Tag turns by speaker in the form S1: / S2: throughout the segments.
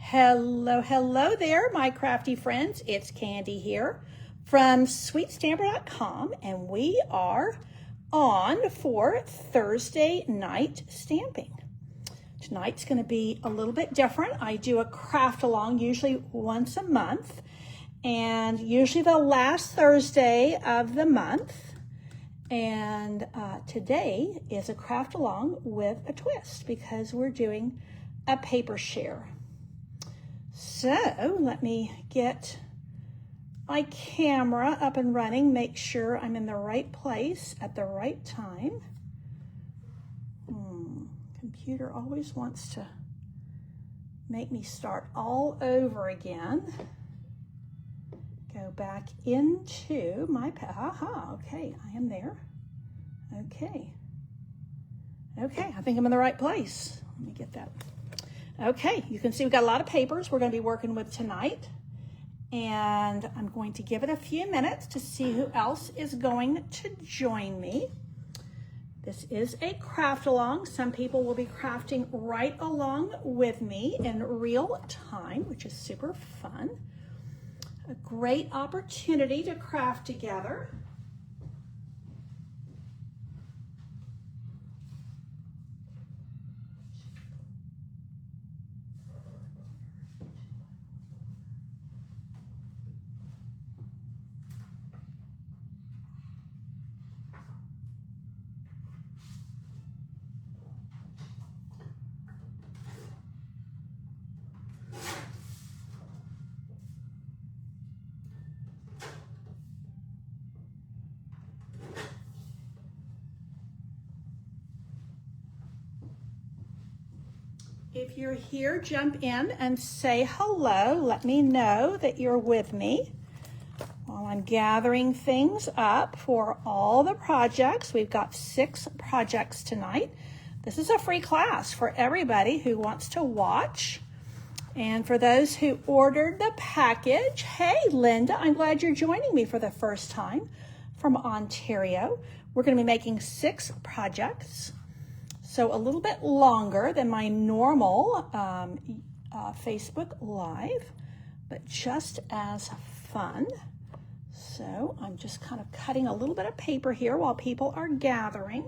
S1: Hello there, my crafty friends. It's Candy here from sweetstamper.com, and we are on for Thursday night stamping. Tonight's going to be a little bit different. I do a craft along usually once a month, and usually the last Thursday of the month. And today is a craft along with a twist because we're doing a paper share. So let me get my camera up and running, make sure I'm in the right place at the right time. Computer always wants to make me start all over again. Go back into my, okay, I am there. Okay, I think I'm in the right place. Let me get that. Okay, you can see we've got a lot of papers we're going to be working with tonight, and I'm going to give it a few minutes to see who else is going to join me. This is a craft along. Some people will be crafting right along with me in real time, which is super fun. A great opportunity to craft together. If you're here, jump in and say hello. Let me know that you're with me while I'm gathering things up for all the projects. We've got 6 projects tonight. This is a free class for everybody who wants to watch. And for those who ordered the package, hey, Linda, I'm glad you're joining me for the first time from Ontario. We're going to be making 6 projects. So a little bit longer than my normal Facebook Live, but just as fun. So I'm just kind of cutting a little bit of paper here while people are gathering.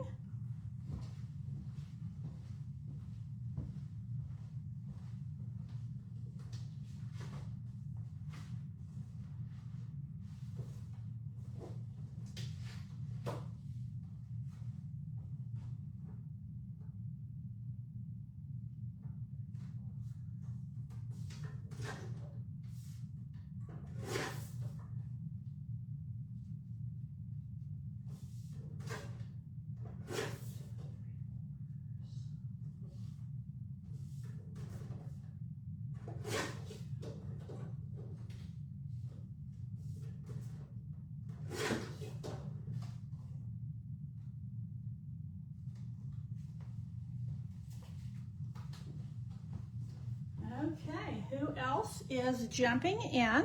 S1: Okay, who else is jumping in?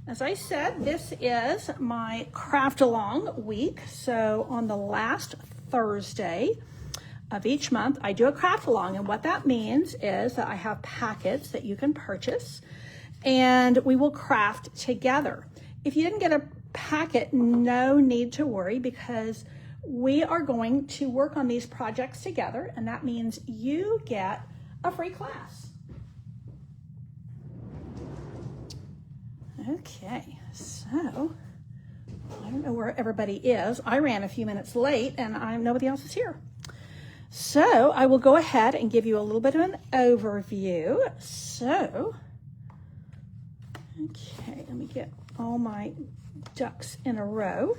S1: As I said, this is my craft along week. So on the last Thursday of each month, I do a craft along. And what that means is that I have packets that you can purchase and we will craft together. If you didn't get a packet, no need to worry because we are going to work on these projects together. And that means you get a free class. Okay, so I don't know where everybody is. I ran a few minutes late and nobody else is here. So I will go ahead and give you a little bit of an overview. So, okay, let me get all my ducks in a row.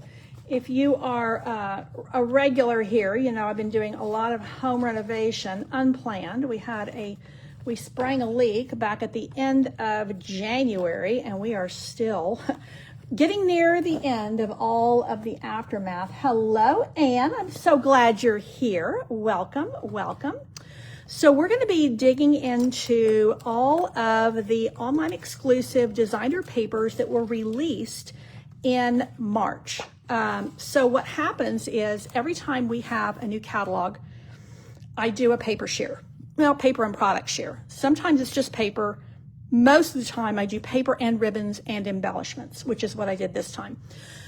S1: If you are a regular here, you know I've been doing a lot of home renovation unplanned. We sprang a leak back at the end of January, and we are still getting near the end of all of the aftermath. Hello, Anne. I'm so glad you're here. Welcome, welcome. So we're going to be digging into all of the online exclusive designer papers that were released in March. So what happens is every time we have a new catalog, I do a paper share. Well, paper and product share. Sometimes it's just paper. most of the time I do paper and ribbons and embellishments, which is what I did this time.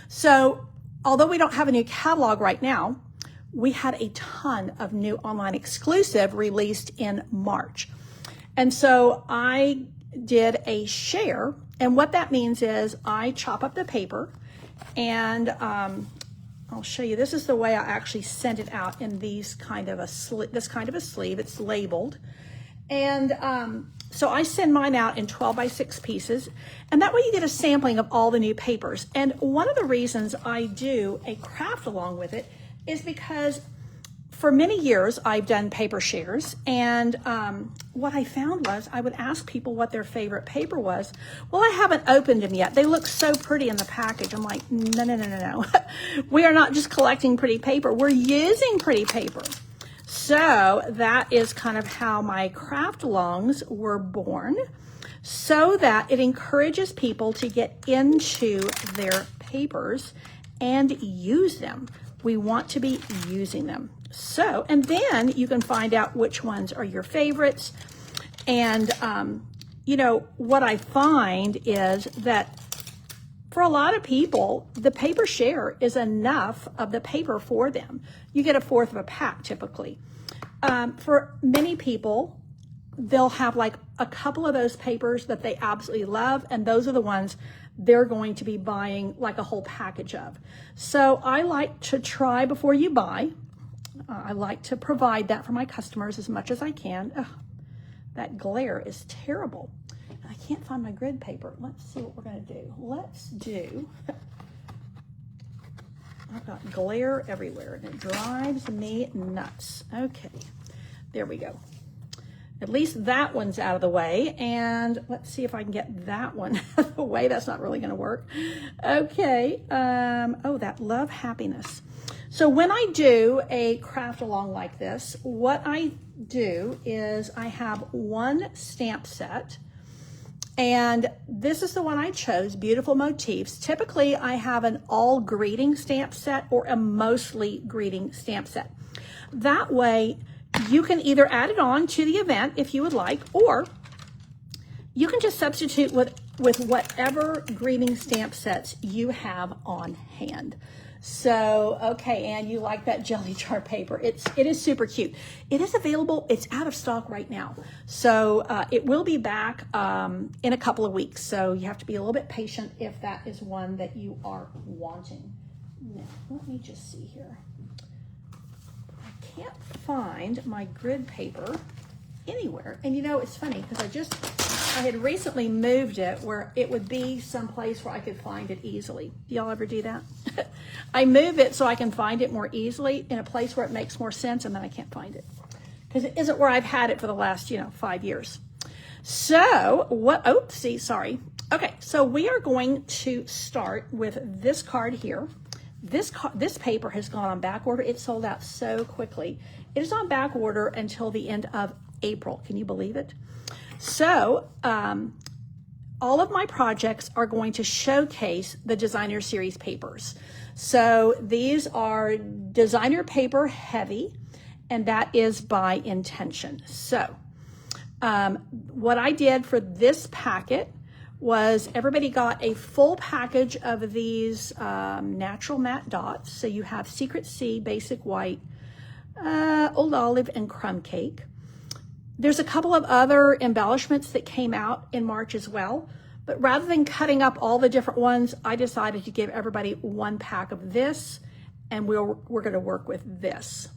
S1: So although we don't have a new catalog right now, we had a ton of new online exclusive released in March. And so I did a share, and what that means is I chop up the paper, and I'll show you. This is the way I actually sent it out in this kind of a sleeve. It's labeled, and so I send mine out in 12 by 6 pieces, and that way you get a sampling of all the new papers. And one of the reasons I do a craft along with it is because for many years I've done paper shares, and what I found was I would ask people what their favorite paper was. Well, I haven't opened them yet. They look so pretty in the package. I'm like, no. We are not just collecting pretty paper. We're using pretty paper. So that is kind of how my craft alongs were born, so that it encourages people to get into their papers and use them. We want to be using them. So, and then you can find out which ones are your favorites. And, you know, what I find is that for a lot of people, the paper share is enough of the paper for them. You get a fourth of a pack typically. For many people, they'll have like a couple of those papers that they absolutely love, and those are the ones they're going to be buying like a whole package of. So I like to try before you buy. I like to provide that for my customers as much as I can. Ugh, that glare is terrible. I can't find my grid paper. Let's see what we're going to do. I've got glare everywhere, and it drives me nuts. Okay, there we go. At least that one's out of the way, and let's see if I can get that one out of the way. That's not really going to work. Okay, oh, that love happiness. So when I do a craft along like this, what I do is I have one stamp set, and this is the one I chose, Beautiful Motifs. Typically, I have an all greeting stamp set or a mostly greeting stamp set. That way, you can either add it on to the event if you would like, or you can just substitute with whatever greeting stamp sets you have on hand. So, okay, Anne, you like that jelly jar paper. It is super cute. It is available. It's out of stock right now. So it will be back in a couple of weeks. So you have to be a little bit patient if that is one that you are wanting. Now, let me just see here. I can't find my grid paper anywhere. And you know, it's funny because I had recently moved it where it would be someplace where I could find it easily. Do y'all ever do that? I move it so I can find it more easily in a place where it makes more sense, and then I can't find it because it isn't where I've had it for the last, 5 years. So sorry. Okay, so we are going to start with this card here. This paper has gone on back order. It sold out so quickly. It is on back order until the end of April. Can you believe it? So all of my projects are going to showcase the designer series papers. So these are designer paper heavy, and that is by intention. So what I did for this packet was everybody got a full package of these natural matte dots. So you have Secret Sea, Basic White, Old Olive, and Crumb Cake. There's a couple of other embellishments that came out in March as well, but rather than cutting up all the different ones, I decided to give everybody one pack of this, and we're going to work with this.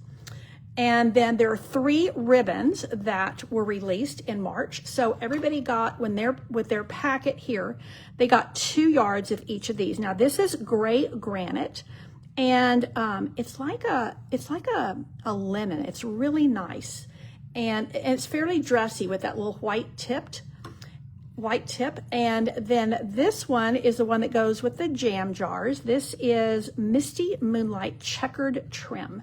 S1: And then there are 3 ribbons that were released in March. So everybody got, with their packet here, they got 2 yards of each of these. Now this is gray granite, and it's like a linen. It's really nice. And it's fairly dressy with that little white tip. And then this one is the one that goes with the jam jars. This is Misty Moonlight Checkered Trim.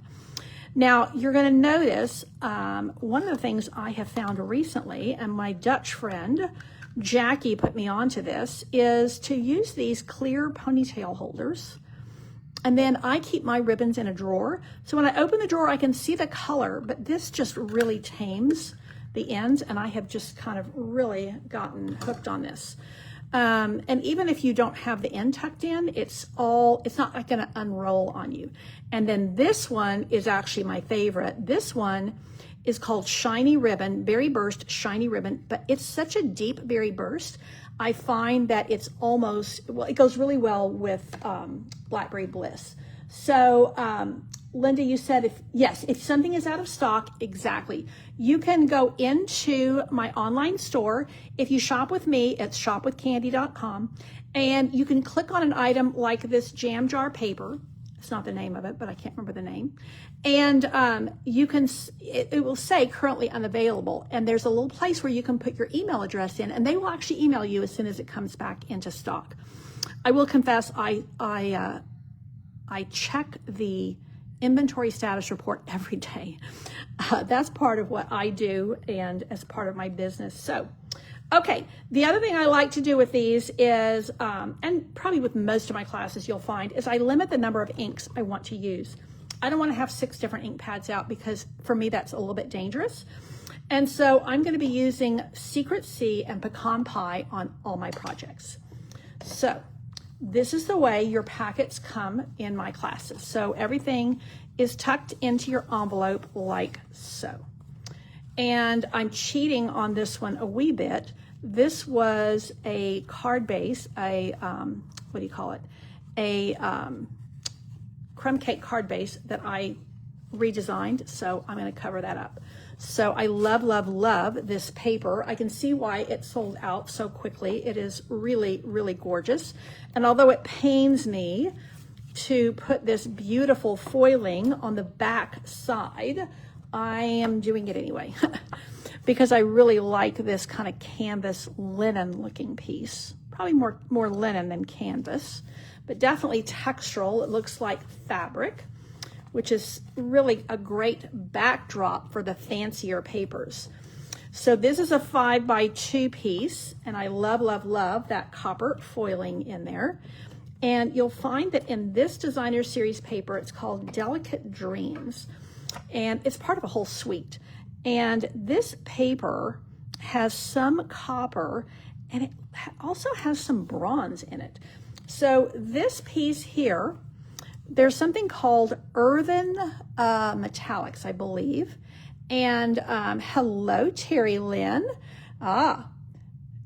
S1: Now, you're going to notice one of the things I have found recently, and my Dutch friend Jackie put me onto this, is to use these clear ponytail holders. And then I keep my ribbons in a drawer. So when I open the drawer, I can see the color, but this just really tames the ends, and I have just kind of really gotten hooked on this. And even if you don't have the end tucked in, it's not like going to unroll on you. And then this one is actually my favorite. This one is called Shiny Ribbon, Berry Burst Shiny Ribbon, but it's such a deep berry burst. I find that it's almost, well, it goes really well with Blackberry Bliss. So, Linda, you said if something is out of stock, exactly. You can go into my online store. If you shop with me, it's shopwithcandy.com, and you can click on an item like this jam jar paper. It's not the name of it, but I can't remember the name. And it will say currently unavailable. And there's a little place where you can put your email address in, and they will actually email you as soon as it comes back into stock. I will confess, I check the inventory status report every day. That's part of what I do and as part of my business. So, okay, the other thing I like to do with these is, and probably with most of my classes you'll find, is I limit the number of inks I want to use. I don't want to have 6 different ink pads out because for me that's a little bit dangerous. And so I'm going to be using Secret Sea and Pecan Pie on all my projects. So this is the way your packets come in my classes. So everything is tucked into your envelope like so. And I'm cheating on this one a wee bit. This was a card base, a crumb cake card base that I redesigned. So I'm going to cover that up. So I love, love, love this paper. I can see why it sold out so quickly. It is really, really gorgeous. And although it pains me to put this beautiful foiling on the back side, I am doing it anyway because I really like this kind of canvas linen looking piece. Probably more linen than canvas, but definitely textural. It looks like fabric, which is really a great backdrop for the fancier papers. So this is a 5x2 piece, and I love, love, love that copper foiling in there. And you'll find that in this designer series paper, it's called Delicate Dreams, and it's part of a whole suite. And this paper has some copper, and it also has some bronze in it. So this piece here, there's something called earthen metallics, I believe. And hello, Terry Lynn.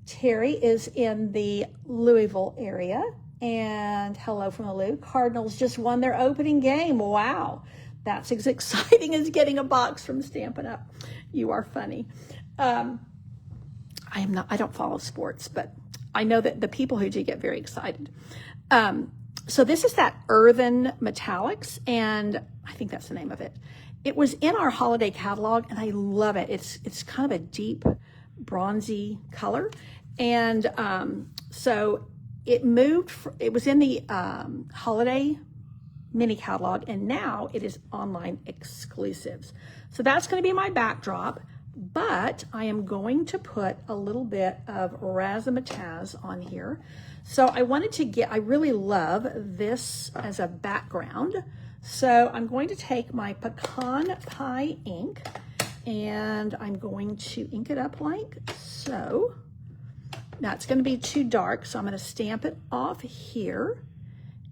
S1: Terry is in the Louisville area. And hello from the Lou. Cardinals just won their opening game. Wow. That's as exciting as getting a box from Stampin' Up. You are funny. I don't follow sports, but I know that the people who do get very excited. So this is that earthen metallics, and I think that's the name of it. It was in our holiday catalog, and I love it. It's kind of a deep bronzy color, and so it moved. It was in the holiday mini catalog, and now it is online exclusives. So that's going to be my backdrop, but I am going to put a little bit of razzmatazz on here. So I really love this as a background. So I'm going to take my Pecan Pie ink and I'm going to ink it up like so. Now it's going to be too dark, so I'm going to stamp it off here.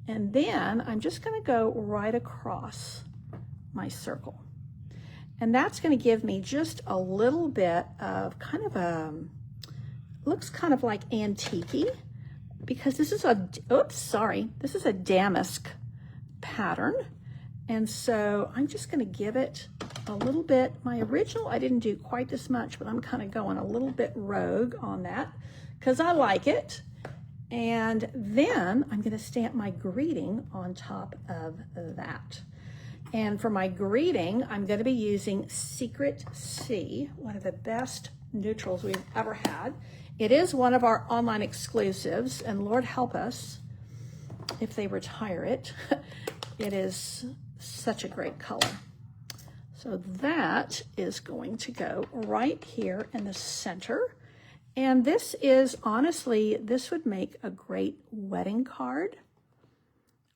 S1: And then I'm just going to go right across my circle. And that's going to give me just a little bit of kind of looks kind of like antique-y, because this is this is a damask pattern. And so I'm just going to give it a little bit. My original, I didn't do quite this much, but I'm kind of going a little bit rogue on that because I like it. And then I'm going to stamp my greeting on top of that. And for my greeting, I'm going to be using Secret Sea, one of the best neutrals we've ever had. It is one of our online exclusives, and Lord help us if they retire it. It is such a great color. So that is going to go right here in the center. And this is, honestly, this would make a great wedding card.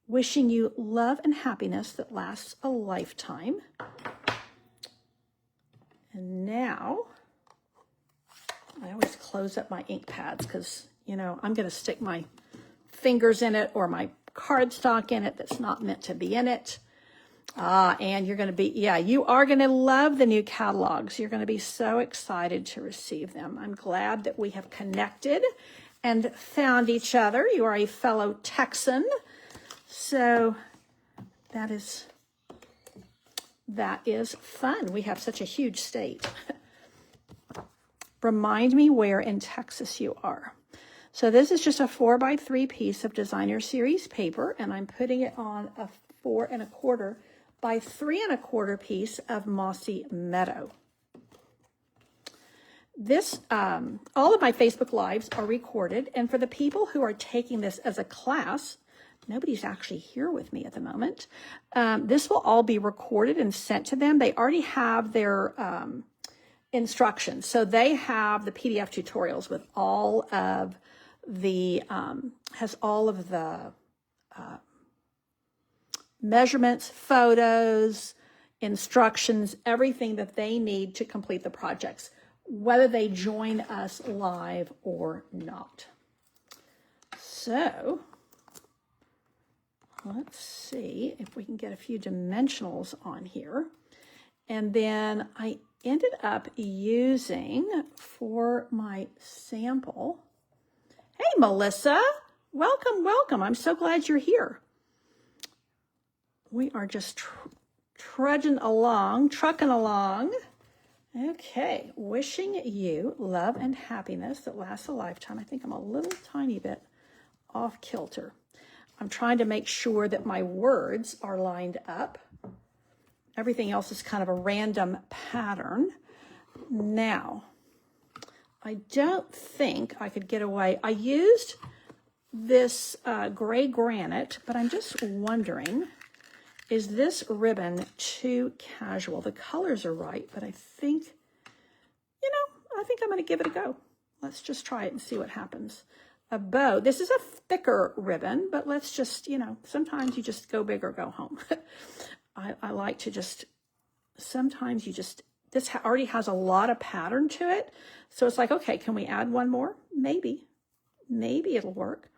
S1: Wishing you love and happiness that lasts a lifetime. And now I always close up my ink pads because, you know, I'm going to stick my fingers in it or my cardstock in it that's not meant to be in it. And you're going to be, yeah, you are going to love the new catalogs. You're going to be so excited to receive them. I'm glad that we have connected and found each other. You are a fellow Texan. So that is fun. We have such a huge state. Remind me where in Texas you are. So this is just a 4x3 piece of designer series paper, and I'm putting it on a 4 1/4 by 3 1/4 piece of Mossy Meadow. This, all of my Facebook Lives are recorded, and for the people who are taking this as a class, nobody's actually here with me at the moment. This will all be recorded and sent to them. They already have their instructions. So they have the PDF tutorials with all of the, has all of the measurements, photos, instructions, everything that they need to complete the projects, whether they join us live or not. So let's see if we can get a few dimensionals on here. And then I ended up using for my sample. Hey, Melissa, welcome, welcome. I'm so glad you're here. We are just trucking along. Okay, wishing you love and happiness that lasts a lifetime. I think I'm a little tiny bit off kilter. I'm trying to make sure that my words are lined up. Everything else is kind of a random pattern. Now, I don't think I could get away. I used this gray granite, but I'm just wondering, is this ribbon too casual? The colors are right, but I think, you know, I think I'm going to give it a go. Let's just try it and see what happens. A bow. This is a thicker ribbon, but let's just, you know, sometimes you just go big or go home. I like to just, sometimes you just, this already has a lot of pattern to it. So it's like, okay, can we add one more? Maybe it'll work.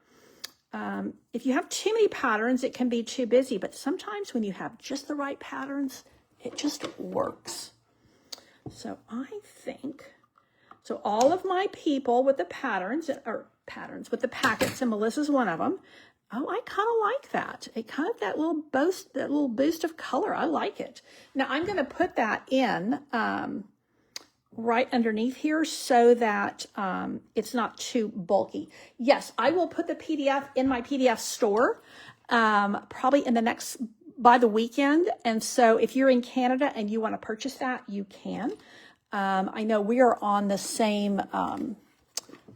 S1: If you have too many patterns, it can be too busy, but sometimes when you have just the right patterns, it just works. So I think, so all of my people with the patterns, with the packets, and Melissa's one of them. Oh, I kind of like that. It kind of, that little boost of color. I like it. Now I'm going to put that in right underneath here so that it's not too bulky. Yes, I will put the PDF in my PDF store probably in the by the weekend. And so if you're in Canada and you want to purchase that, you can. I know we are on the same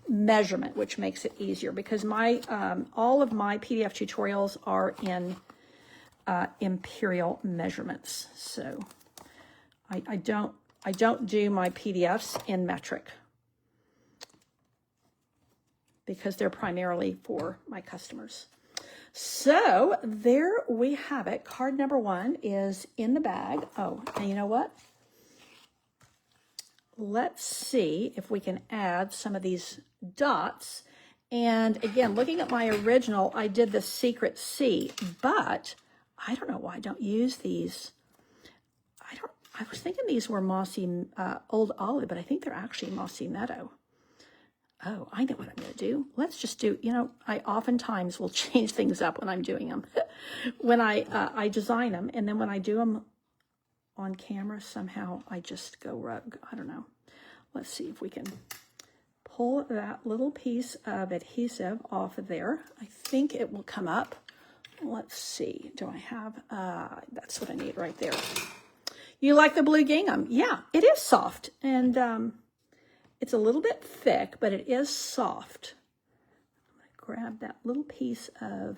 S1: measurement, which makes it easier because my all of my PDF tutorials are in imperial measurements. So I don't do my PDFs in metric because they're primarily for my customers. So there we have it. Card number 1 is in the bag. Oh, and you know what? Let's see if we can add some of these dots. And again, looking at my original, I did the secret C, but I don't know why I don't use these. I was thinking these were mossy old olive, but I think they're actually mossy meadow. Oh, I know what I'm going to do. Let's just do, you know, I oftentimes will change things up when I'm doing them. When I design them, and then when I do them on camera, somehow I just go rogue. I don't know. Let's see if we can pull that little piece of adhesive off of there. I think it will come up. Let's see. Do I have, that's what I need right there. You like the blue gingham? Yeah, it is soft. And it's a little bit thick, but it is soft. I'm going to grab that little piece of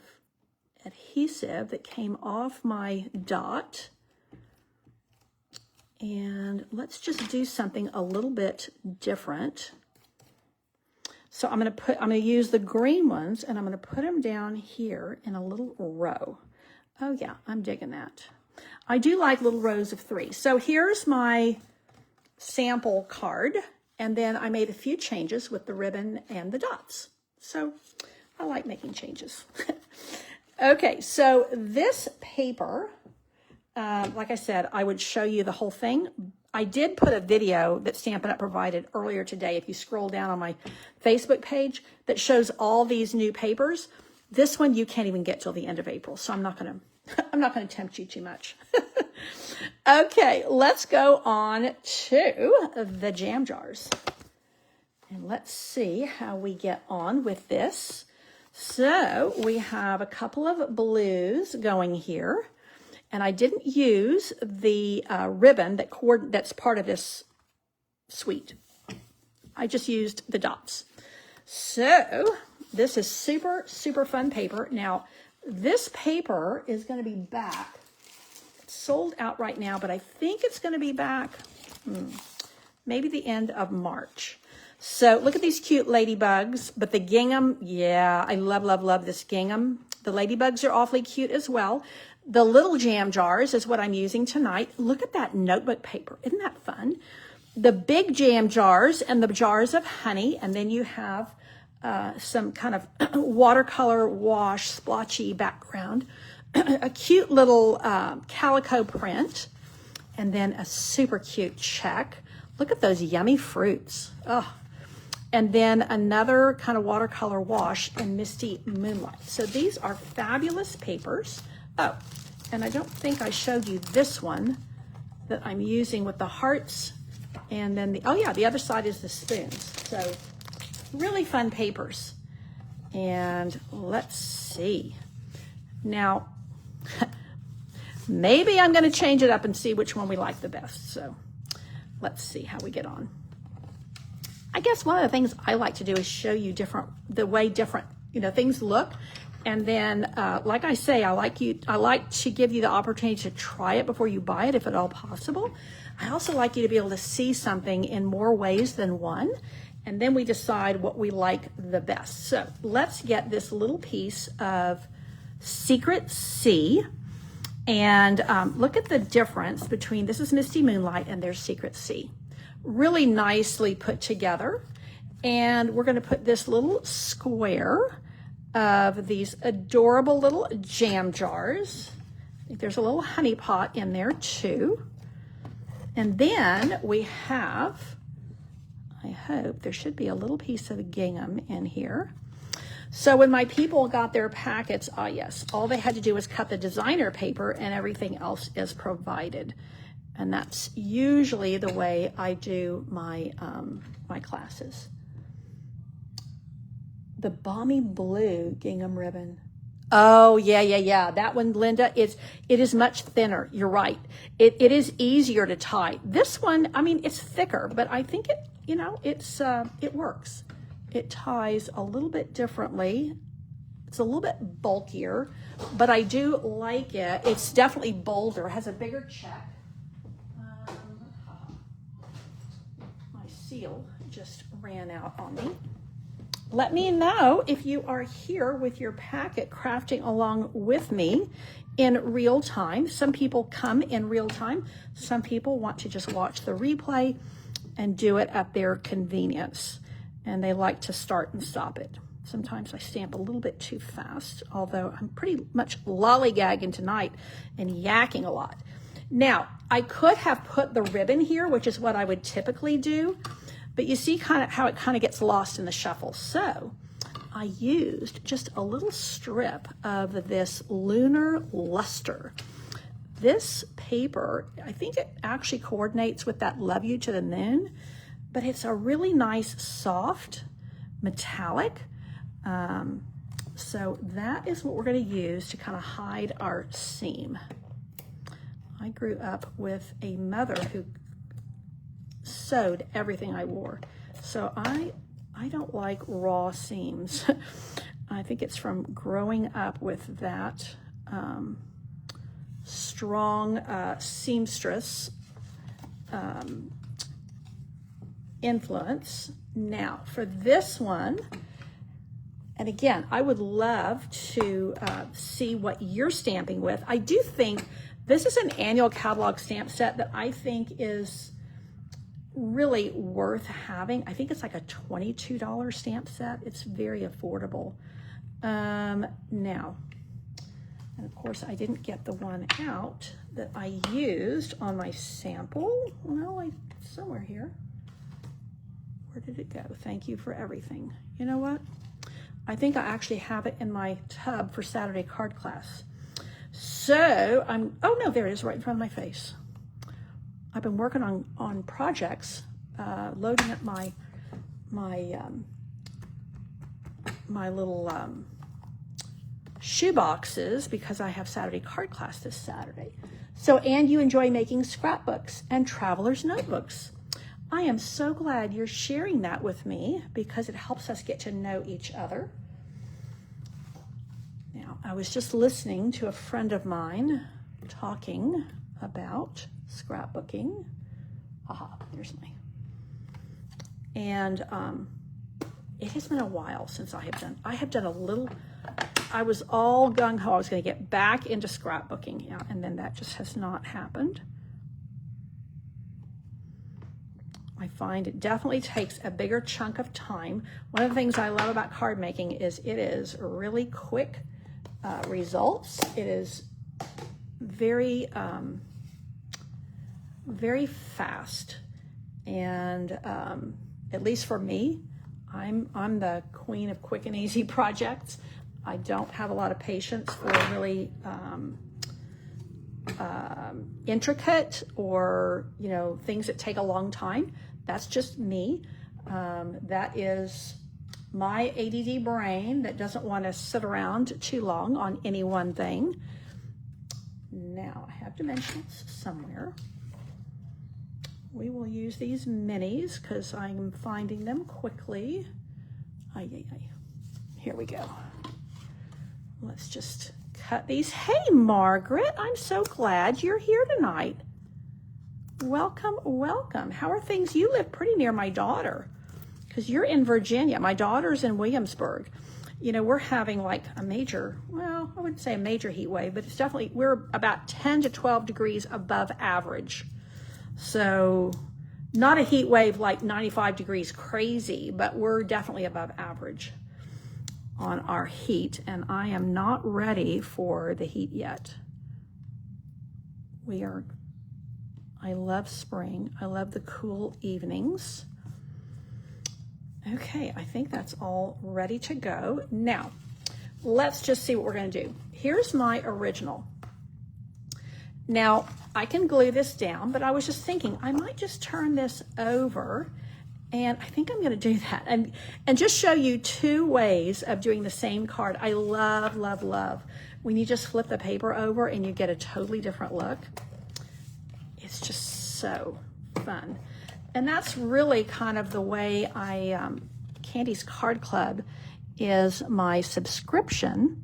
S1: adhesive that came off my dot. And let's just do something a little bit different. So I'm going to use the green ones, and I'm going to put them down here in a little row. Oh yeah, I'm digging that. I do like little rows of 3. So here's my sample card, And then I made a few changes with the ribbon and the dots. So I like making changes. Okay, so this paper, like I said, I would show you the whole thing. I did put a video that Stampin' Up! Provided earlier today, if you scroll down on my Facebook page, that shows all these new papers. This one you can't even get till the end of April, so I'm not gonna tempt you too much. Okay, let's go on to the jam jars. And let's see how we get on with this. So we have a couple of blues going here. And I didn't use the ribbon that's part of this suite. I just used the dots. So this is super, super fun paper. Now, this paper is going to be back. It's sold out right now, but I think it's going to be back maybe the end of March. So look at these cute ladybugs, but the gingham, yeah, I love, love, love this gingham. The ladybugs are awfully cute as well. The little jam jars is what I'm using tonight. Look at that notebook paper. Isn't that fun? The big jam jars and the jars of honey. And then you have some kind of watercolor wash, splotchy background. A cute little calico print. And then a super cute check. Look at those yummy fruits. Oh. And then another kind of watercolor wash in Misty Moonlight. So these are fabulous papers. Oh, and I don't think I showed you this one that I'm using with the hearts. And then the other side is the spoons. So really fun papers. And let's see. Now, maybe I'm going to change it up and see which one we like the best. So let's see how we get on. I guess one of the things I like to do is show you the way different things look. And then, like I say, I like to give you the opportunity to try it before you buy it, if at all possible. I also like you to be able to see something in more ways than one. And then we decide what we like the best. So let's get this little piece of Secret Sea. And look at the difference between, this is Misty Moonlight and there's Secret Sea. Really nicely put together. And we're going to put this little square of these adorable little jam jars. I think there's a little honey pot in there too. And then we have, I hope there should be a little piece of gingham in here. So when my people got their packets, yes, all they had to do was cut the designer paper and everything else is provided. And that's usually the way I do my, my classes. The balmy blue gingham ribbon. Oh, yeah. That one, Linda, it is much thinner. You're right. It is easier to tie. This one, I mean, it's thicker, but I think it works. It ties a little bit differently. It's a little bit bulkier, but I do like it. It's definitely bolder, has a bigger check. My seal just ran out on me. Let me know if you are here with your packet crafting along with me in real time. Some people come in real time. Some people want to just watch the replay and do it at their convenience. And they like to start and stop it. Sometimes I stamp a little bit too fast, although I'm pretty much lollygagging tonight and yakking a lot. Now, I could have put the ribbon here, which is what I would typically do. But you see kind of how it kind of gets lost in the shuffle. So I used just a little strip of this Lunar Luster. This paper, I think it actually coordinates with that Love You to the Moon, but it's a really nice, soft, metallic. So that is what we're going to use to kind of hide our seam. I grew up with a mother who sewed everything I wore. So I don't like raw seams. I think it's from growing up with that strong seamstress influence. Now for this one, and again, I would love to see what you're stamping with. I do think this is an annual catalog stamp set that I think is really worth having. I think it's like a $22 stamp set. It's very affordable. Now, and of course I didn't get the one out that I used on my sample. Well, it's somewhere here. Where did it go? Thank you for everything. You know what? I think I actually have it in my tub for Saturday card class. So oh no, there it is right in front of my face. I've been working on projects, loading up my little shoe boxes because I have Saturday card class this Saturday. So, and you enjoy making scrapbooks and traveler's notebooks. I am so glad you're sharing that with me because it helps us get to know each other. Now, I was just listening to a friend of mine talking about scrapbooking. Aha, there's my. And it has been a while since I have done a little. I was all gung-ho. I was going to get back into scrapbooking, yeah, and then that just has not happened. I find it definitely takes a bigger chunk of time. One of the things I love about card making is it is really quick results. It is very, very fast, and at least for me, I'm the queen of quick and easy projects. I don't have a lot of patience for really intricate or, you know, things that take a long time. That's just me. That is my ADD brain that doesn't want to sit around too long on any one thing. Now, I have dimensions somewhere. We will use these minis because I'm finding them quickly. Here we go. Let's just cut these. Hey, Margaret, I'm so glad you're here tonight. Welcome, welcome. How are things? You live pretty near my daughter because you're in Virginia. My daughter's in Williamsburg. You know, we're having like a major, well, I wouldn't say a major heat wave, but it's definitely, we're about 10 to 12 degrees above average. So not a heat wave like 95 degrees crazy, but we're definitely above average on our heat, and I am not ready for the heat yet. I love spring. I love the cool evenings. Okay, I think that's all ready to go. Now, let's just see what we're going to do. Here's my original. Now, I can glue this down, but I was just thinking I might just turn this over, and I think I'm going to do that and just show you two ways of doing the same card. I love, love, love when you just flip the paper over and you get a totally different look. It's just so fun. And that's really kind of the way Candy's Card Club is my subscription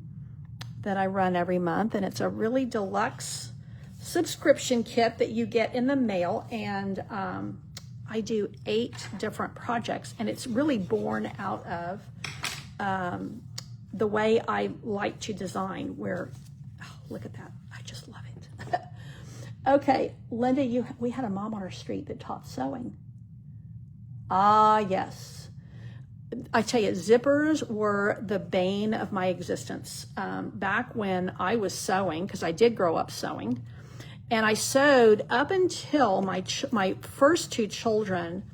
S1: that I run every month. And it's a really deluxe subscription kit that you get in the mail. And I do 8 different projects. And it's really born out of the way I like to design where, oh, look at that. I just love it. Okay, Linda, we had a mom on our street that taught sewing. Ah, yes. I tell you, zippers were the bane of my existence. Back when I was sewing, because I did grow up sewing, and I sewed up until my first 2 children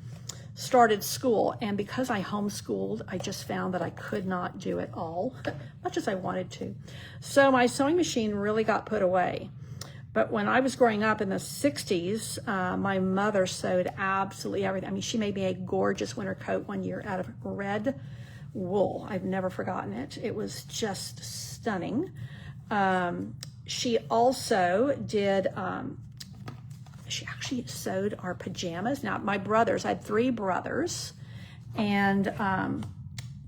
S1: started school. And because I homeschooled, I just found that I could not do it all, much as I wanted to. So my sewing machine really got put away. But when I was growing up in the 60s, my mother sewed absolutely everything. I mean, she made me a gorgeous winter coat one year out of red wool. I've never forgotten it. It was just stunning. She also did, she actually sewed our pajamas. Now, my brothers, I had 3 brothers, and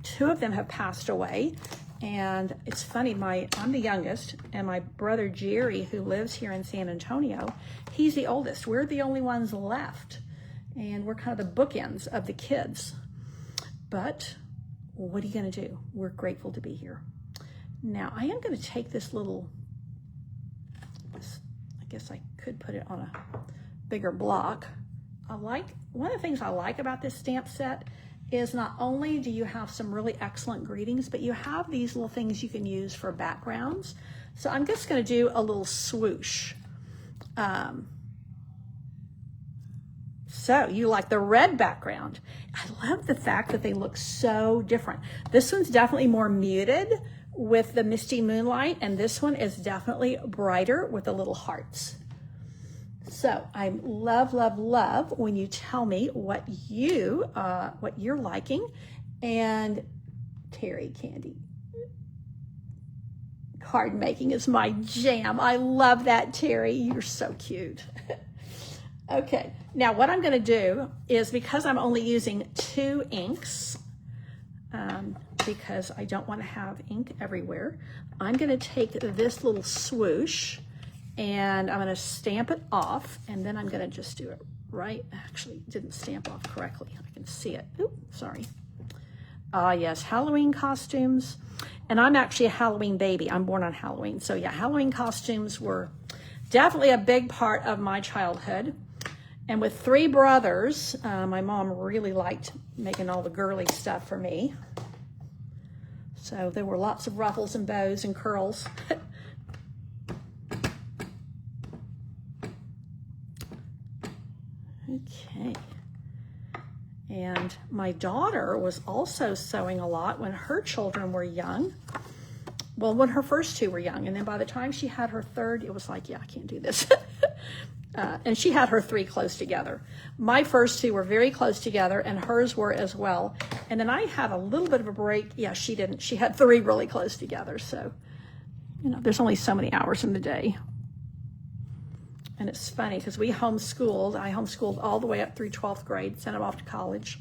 S1: 2 of them have passed away. And it's funny, I'm the youngest, and my brother Jerry, who lives here in San Antonio, he's the oldest. We're the only ones left, and we're kind of the bookends of the kids. But what are you going to do? We're grateful to be here. Now, I am going to take this little, I guess I could put it on a bigger block. one of the things I like about this stamp set is not only do you have some really excellent greetings, but you have these little things you can use for backgrounds. So I'm just going to do a little swoosh. So you like the red background. I love the fact that they look so different. This one's definitely more muted with the misty moonlight, and this one is definitely brighter with the little hearts. So I love, love, love when you tell me what you're liking. And Terry Candy, card making is my jam. I love that, Terry. You're so cute. Okay, now what I'm going to do is, because I'm only using 2 inks, because I don't want to have ink everywhere, I'm going to take this little swoosh and I'm going to stamp it off, and then I'm going to just do it right. Actually, it didn't stamp off correctly. I can see it. Oops, sorry. Yes, Halloween costumes. And I'm actually a Halloween baby. I'm born on Halloween. So yeah, Halloween costumes were definitely a big part of my childhood. And with 3 brothers, my mom really liked making all the girly stuff for me. So there were lots of ruffles and bows and curls. Okay. And my daughter was also sewing a lot when her children were young. Well, when her first 2 were young. And then by the time she had her 3rd, it was like, yeah, I can't do this. And she had her 3 close together. My first 2 were very close together, and hers were as well. And then I had a little bit of a break. Yeah, she didn't. She had 3 really close together. So, you know, there's only so many hours in the day. And it's funny because I homeschooled all the way up through 12th grade, sent them off to college.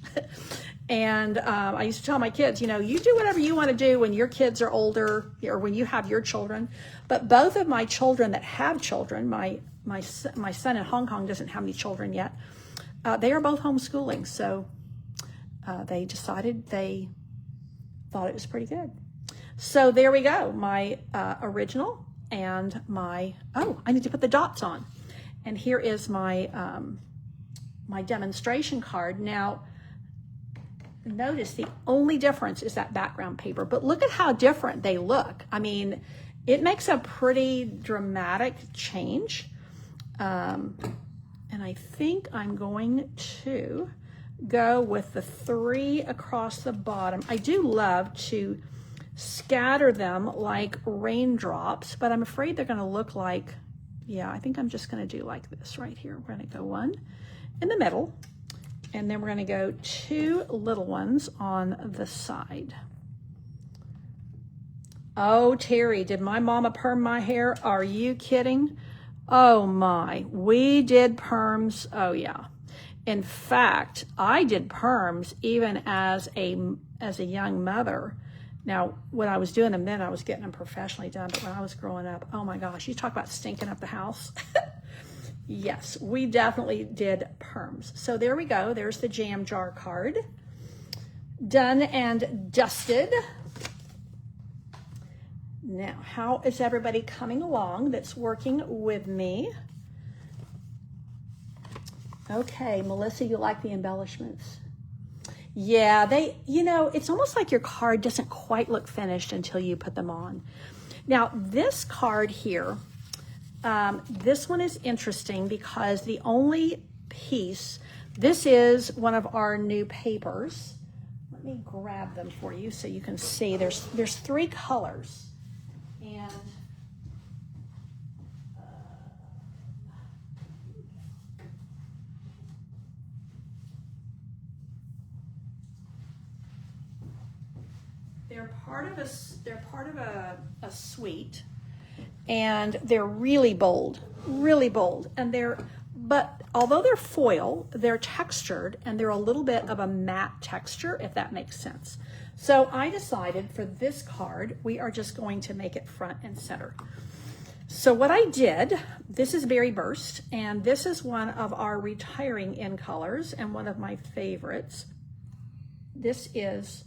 S1: And I used to tell my kids, you know, you do whatever you want to do when your kids are older or when you have your children. But both of my children that have children, my son in Hong Kong doesn't have any children yet. They are both homeschooling. So they decided they thought it was pretty good. So there we go. My original and my, I need to put the dots on. And here is my my demonstration card. Now, notice the only difference is that background paper, but look at how different they look. I mean, it makes a pretty dramatic change. And I think I'm going to go with the 3 across the bottom. I do love to scatter them like raindrops, but I'm afraid they're going to look like, yeah, I think I'm just going to do like this right here. We're going to go 1 in the middle, and then we're going to go 2 little ones on the side. Oh, Terry, did my mama perm my hair? Are you kidding? Oh my, we did perms. Oh yeah. In fact, I did perms even as a young mother. Now, when I was doing them then, I was getting them professionally done. But when I was growing up, oh my gosh, you talk about stinking up the house. Yes, we definitely did perms. So there we go. There's the jam jar card. Done and dusted. Now, how is everybody coming along that's working with me? Okay, Melissa, you like the embellishments? Yeah, it's almost like your card doesn't quite look finished until you put them on. Now, this card here, this one is interesting because the only piece, this is one of our new papers. Let me grab them for you so you can see. There's 3 colors. And they're part of a suite, and they're really bold, and but although they're foil, they're textured, and they're a little bit of a matte texture, if that makes sense. So I decided for this card, we are just going to make it front and center. So what I did, this is Berry Burst, and this is one of our retiring in colors and one of my favorites. This is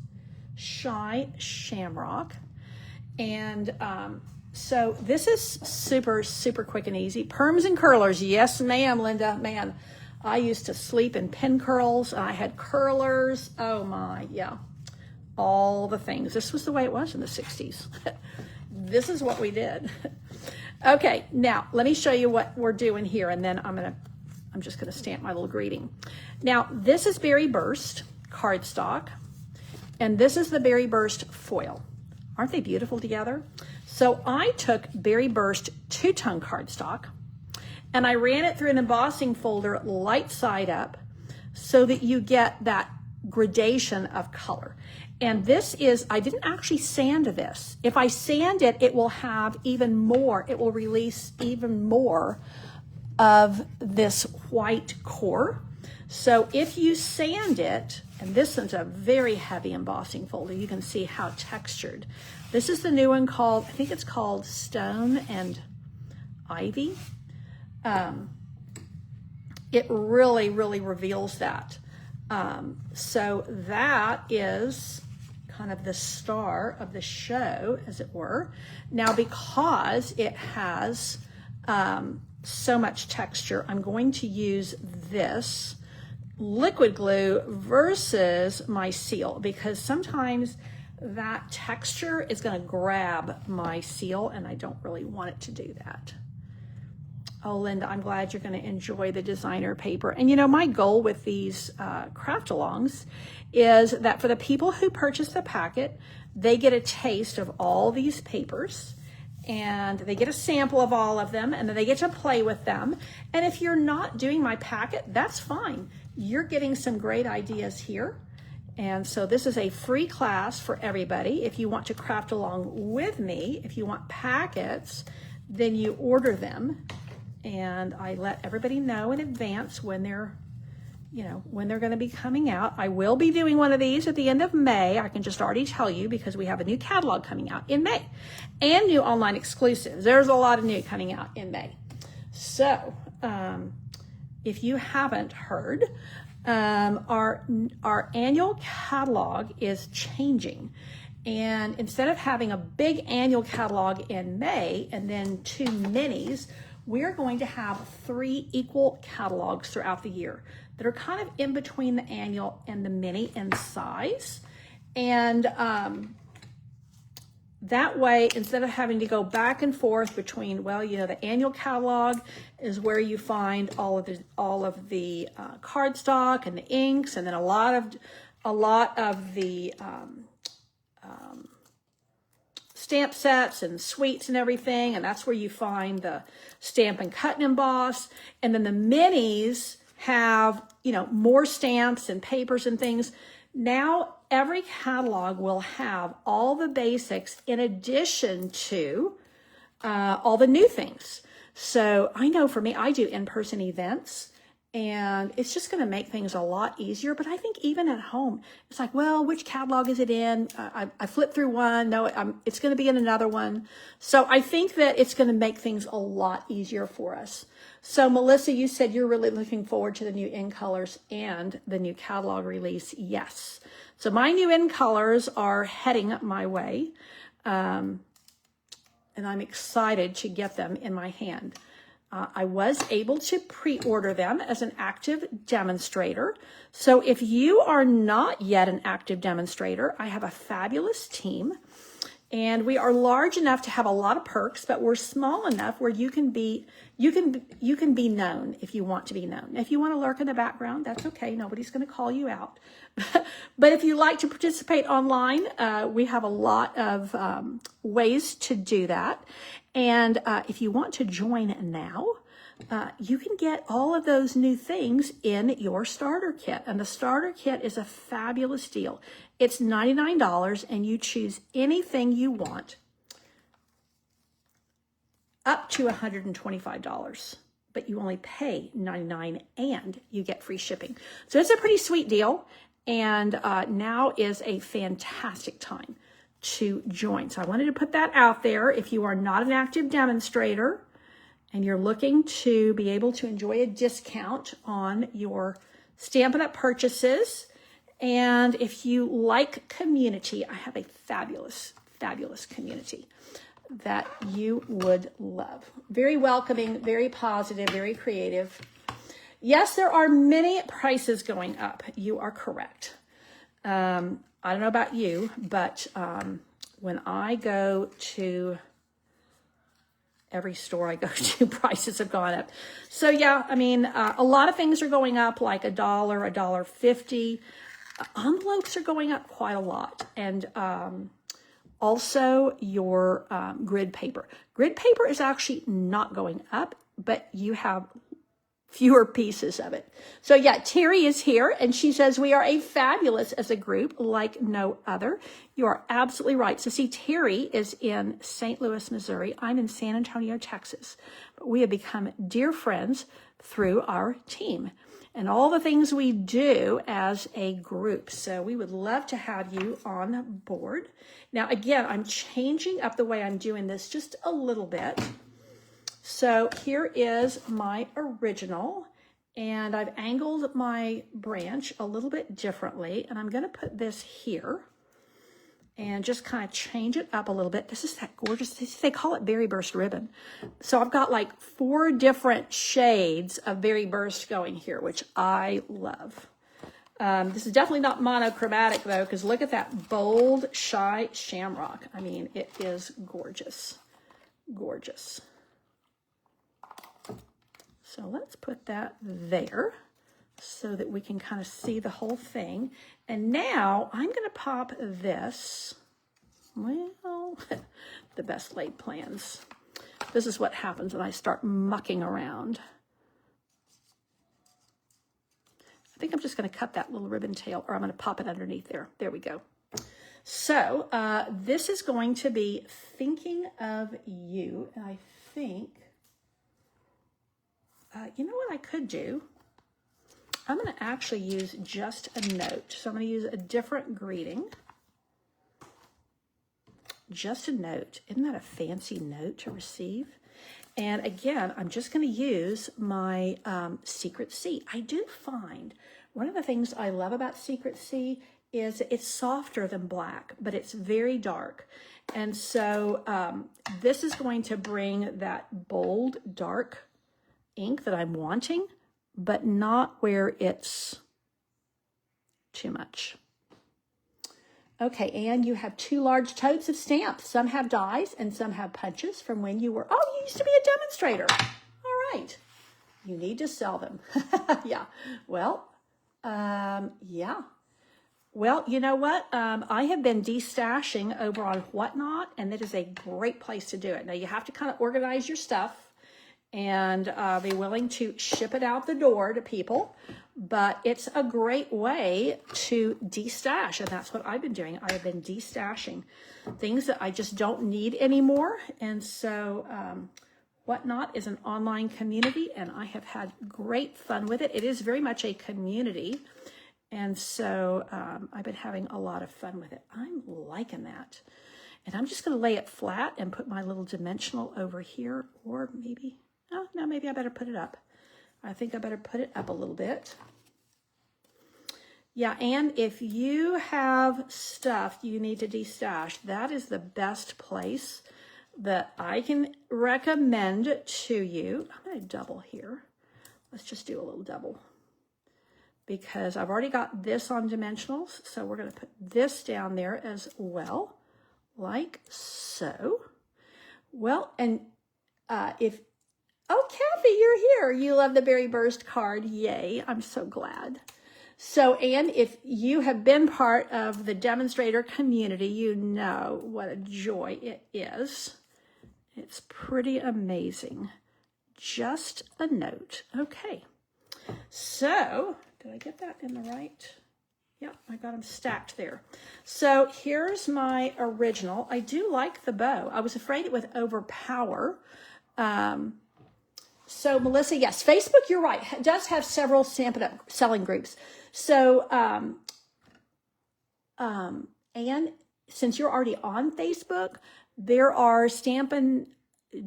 S1: Shy Shamrock. And so this is super, super quick and easy. Perms and curlers, yes ma'am, Linda, man. I used to sleep in pin curls, and I had curlers. Oh my, yeah, all the things. This was the way it was in the 60s. This is what we did. Okay, now let me show you what we're doing here, and then I'm just gonna stamp my little greeting. Now, this is Berry Burst cardstock, and this is the Berry Burst foil. Aren't they beautiful together? So I took Berry Burst 2-tone cardstock, and I ran it through an embossing folder light side up so that you get that gradation of color. And this is, I didn't actually sand this. If I sand it, it will have even more, it will release even more of this white core. So if you sand it, and this is a very heavy embossing folder, you can see how textured. This is the new one called, I think it's called Stone and Ivy. It really, really reveals that. So that is kind of the star of the show, as it were. Now, because it has so much texture, I'm going to use this liquid glue versus my seal, because sometimes that texture is going to grab my seal, and I don't really want it to do that. Oh, Linda, I'm glad you're going to enjoy the designer paper. And you know, my goal with these craft-alongs is that for the people who purchase the packet, they get a taste of all these papers, and they get a sample of all of them, and then they get to play with them. And if you're not doing my packet, that's fine. You're getting some great ideas here. And so this is a free class for everybody. If you want to craft along with me, if you want packets, then you order them. And I let everybody know in advance when they're, when they're going to be coming out. I will be doing one of these at the end of May. I can just already tell you, because we have a new catalog coming out in May and new online exclusives. There's a lot of new coming out in May. So if you haven't heard, our annual catalog is changing. And instead of having a big annual catalog in May and then 2 minis, we're going to have 3 equal catalogs throughout the year that are kind of in between the annual and the mini in size. And that way, instead of having to go back and forth between, the annual catalog is where you find all of the cardstock and the inks, and then a lot of the stamp sets and suites and everything, and that's where you find the stamp and cut and emboss. And then the minis have, more stamps and papers and things. Now every catalog will have all the basics in addition to all the new things. So I know for me, I do in-person events, and it's just going to make things a lot easier. But I think even at home, it's like, which catalog is it in? I flipped through one. No, it's going to be in another one. So I think that it's going to make things a lot easier for us. So Melissa, you said you're really looking forward to the new in colors and the new catalog release. Yes. So my new in colors are heading my way. And I'm excited to get them in my hand. I was able to pre-order them as an active demonstrator. So if you are not yet an active demonstrator, I have a fabulous team, and we are large enough to have a lot of perks, but we're small enough where you can be known if you want to be known. If you want to lurk in the background, that's okay. Nobody's going to call you out. But if you like to participate online, we have a lot of ways to do that. And if you want to join now, you can get all of those new things in your starter kit. And the starter kit is a fabulous deal. It's $99, and you choose anything you want up to $125. But you only pay $99 and you get free shipping. So it's a pretty sweet deal. And now is a fantastic time to join. So I wanted to put that out there. If you are not an active demonstrator and you're looking to be able to enjoy a discount on your Stampin' Up! Purchases, and if you like community, I have a fabulous, fabulous community that you would love. Very welcoming, very positive, very creative. Yes, there are many prices going up. You are correct. I don't know about you, but when I go to every store I go to, prices have gone up. So yeah, I mean, a lot of things are going up, like $1, $1.50. Envelopes are going up quite a lot. And also your grid paper. Grid paper is actually not going up, but you have fewer pieces of it. So yeah, Terry is here and she says, we are fabulous as a group like no other. You are absolutely right. So see, Terry is in St. Louis, Missouri. I'm in San Antonio, Texas. But we have become dear friends through our team and all the things we do as a group. So we would love to have you on board. Now, again, I'm changing up the way I'm doing this just a little bit. So here is my original, and I've angled my branch a little bit differently, and I'm going to put this here and just kind of change it up a little bit. This is that gorgeous, they call it Berry Burst ribbon. So I've got like 4 different shades of Berry Burst going here, which I love. This is definitely not monochromatic though, because look at that bold, shy shamrock. I mean, it is gorgeous, gorgeous. So let's put that there so that we can kind of see the whole thing. And now I'm going to pop this. Well, the best laid plans. This is what happens when I start mucking around. I think I'm just going to cut that little ribbon tail, or I'm going to pop it underneath there. There we go. So this is going to be Thinking of You. And I think, you know what I could do? I'm going to actually use just a note. So I'm going to use a different greeting. Just a note. Isn't that a fancy note to receive? And again, I'm just going to use my Secret C. I do find one of the things I love about Secret C is it's softer than black, but it's very dark. And so this is going to bring that bold, dark ink that I'm wanting, but not where it's too much. Okay, and you have 2 large totes of stamps. Some have dies and some have punches from when you were, oh, you used to be a demonstrator. All right. You need to sell them. Yeah. Well, yeah. Well, you know what? I have been destashing over on Whatnot, and it is a great place to do it. Now, you have to kind of organize your stuff and be willing to ship it out the door to people. But it's a great way to destash, and that's what I've been doing. I have been destashing things that I just don't need anymore. And so Whatnot is an online community, and I have had great fun with it. It is very much a community, and so I've been having a lot of fun with it. I'm liking that. And I'm just going to lay it flat and put my little dimensional over here, or maybe, oh, no, maybe I better put it up. I think I better put it up a little bit. Yeah, and if you have stuff you need to destash, that is the best place that I can recommend to you. I'm going to double here. Let's just do a little double, because I've already got this on dimensionals. So we're going to put this down there as well, like so. Well, and oh, Kathy, you're here. You love the Berry Burst card. Yay. I'm so glad. So, and if you have been part of the demonstrator community, you know what a joy it is. It's pretty amazing. Just a note. Okay. So, did I get that in the right? Yep, I got them stacked there. So here's my original. I do like the bow. I was afraid it would overpower. So Melissa, yes, Facebook, you're right, does have several Stampin' Up! Selling groups. So, and since you're already on Facebook, there are Stampin'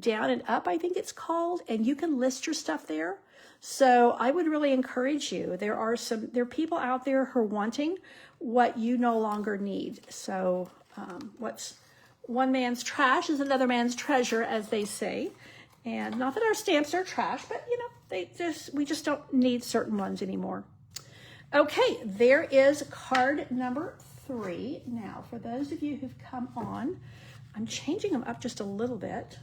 S1: Down and Up, I think it's called, and you can list your stuff there. So I would really encourage you. There are people out there who are wanting what you no longer need. So what's one man's trash is another man's treasure, as they say. And not that our stamps are trash, but you know, we just don't need certain ones anymore. Okay, there is card number 3. Now, for those of you who've come on, I'm changing them up just a little bit,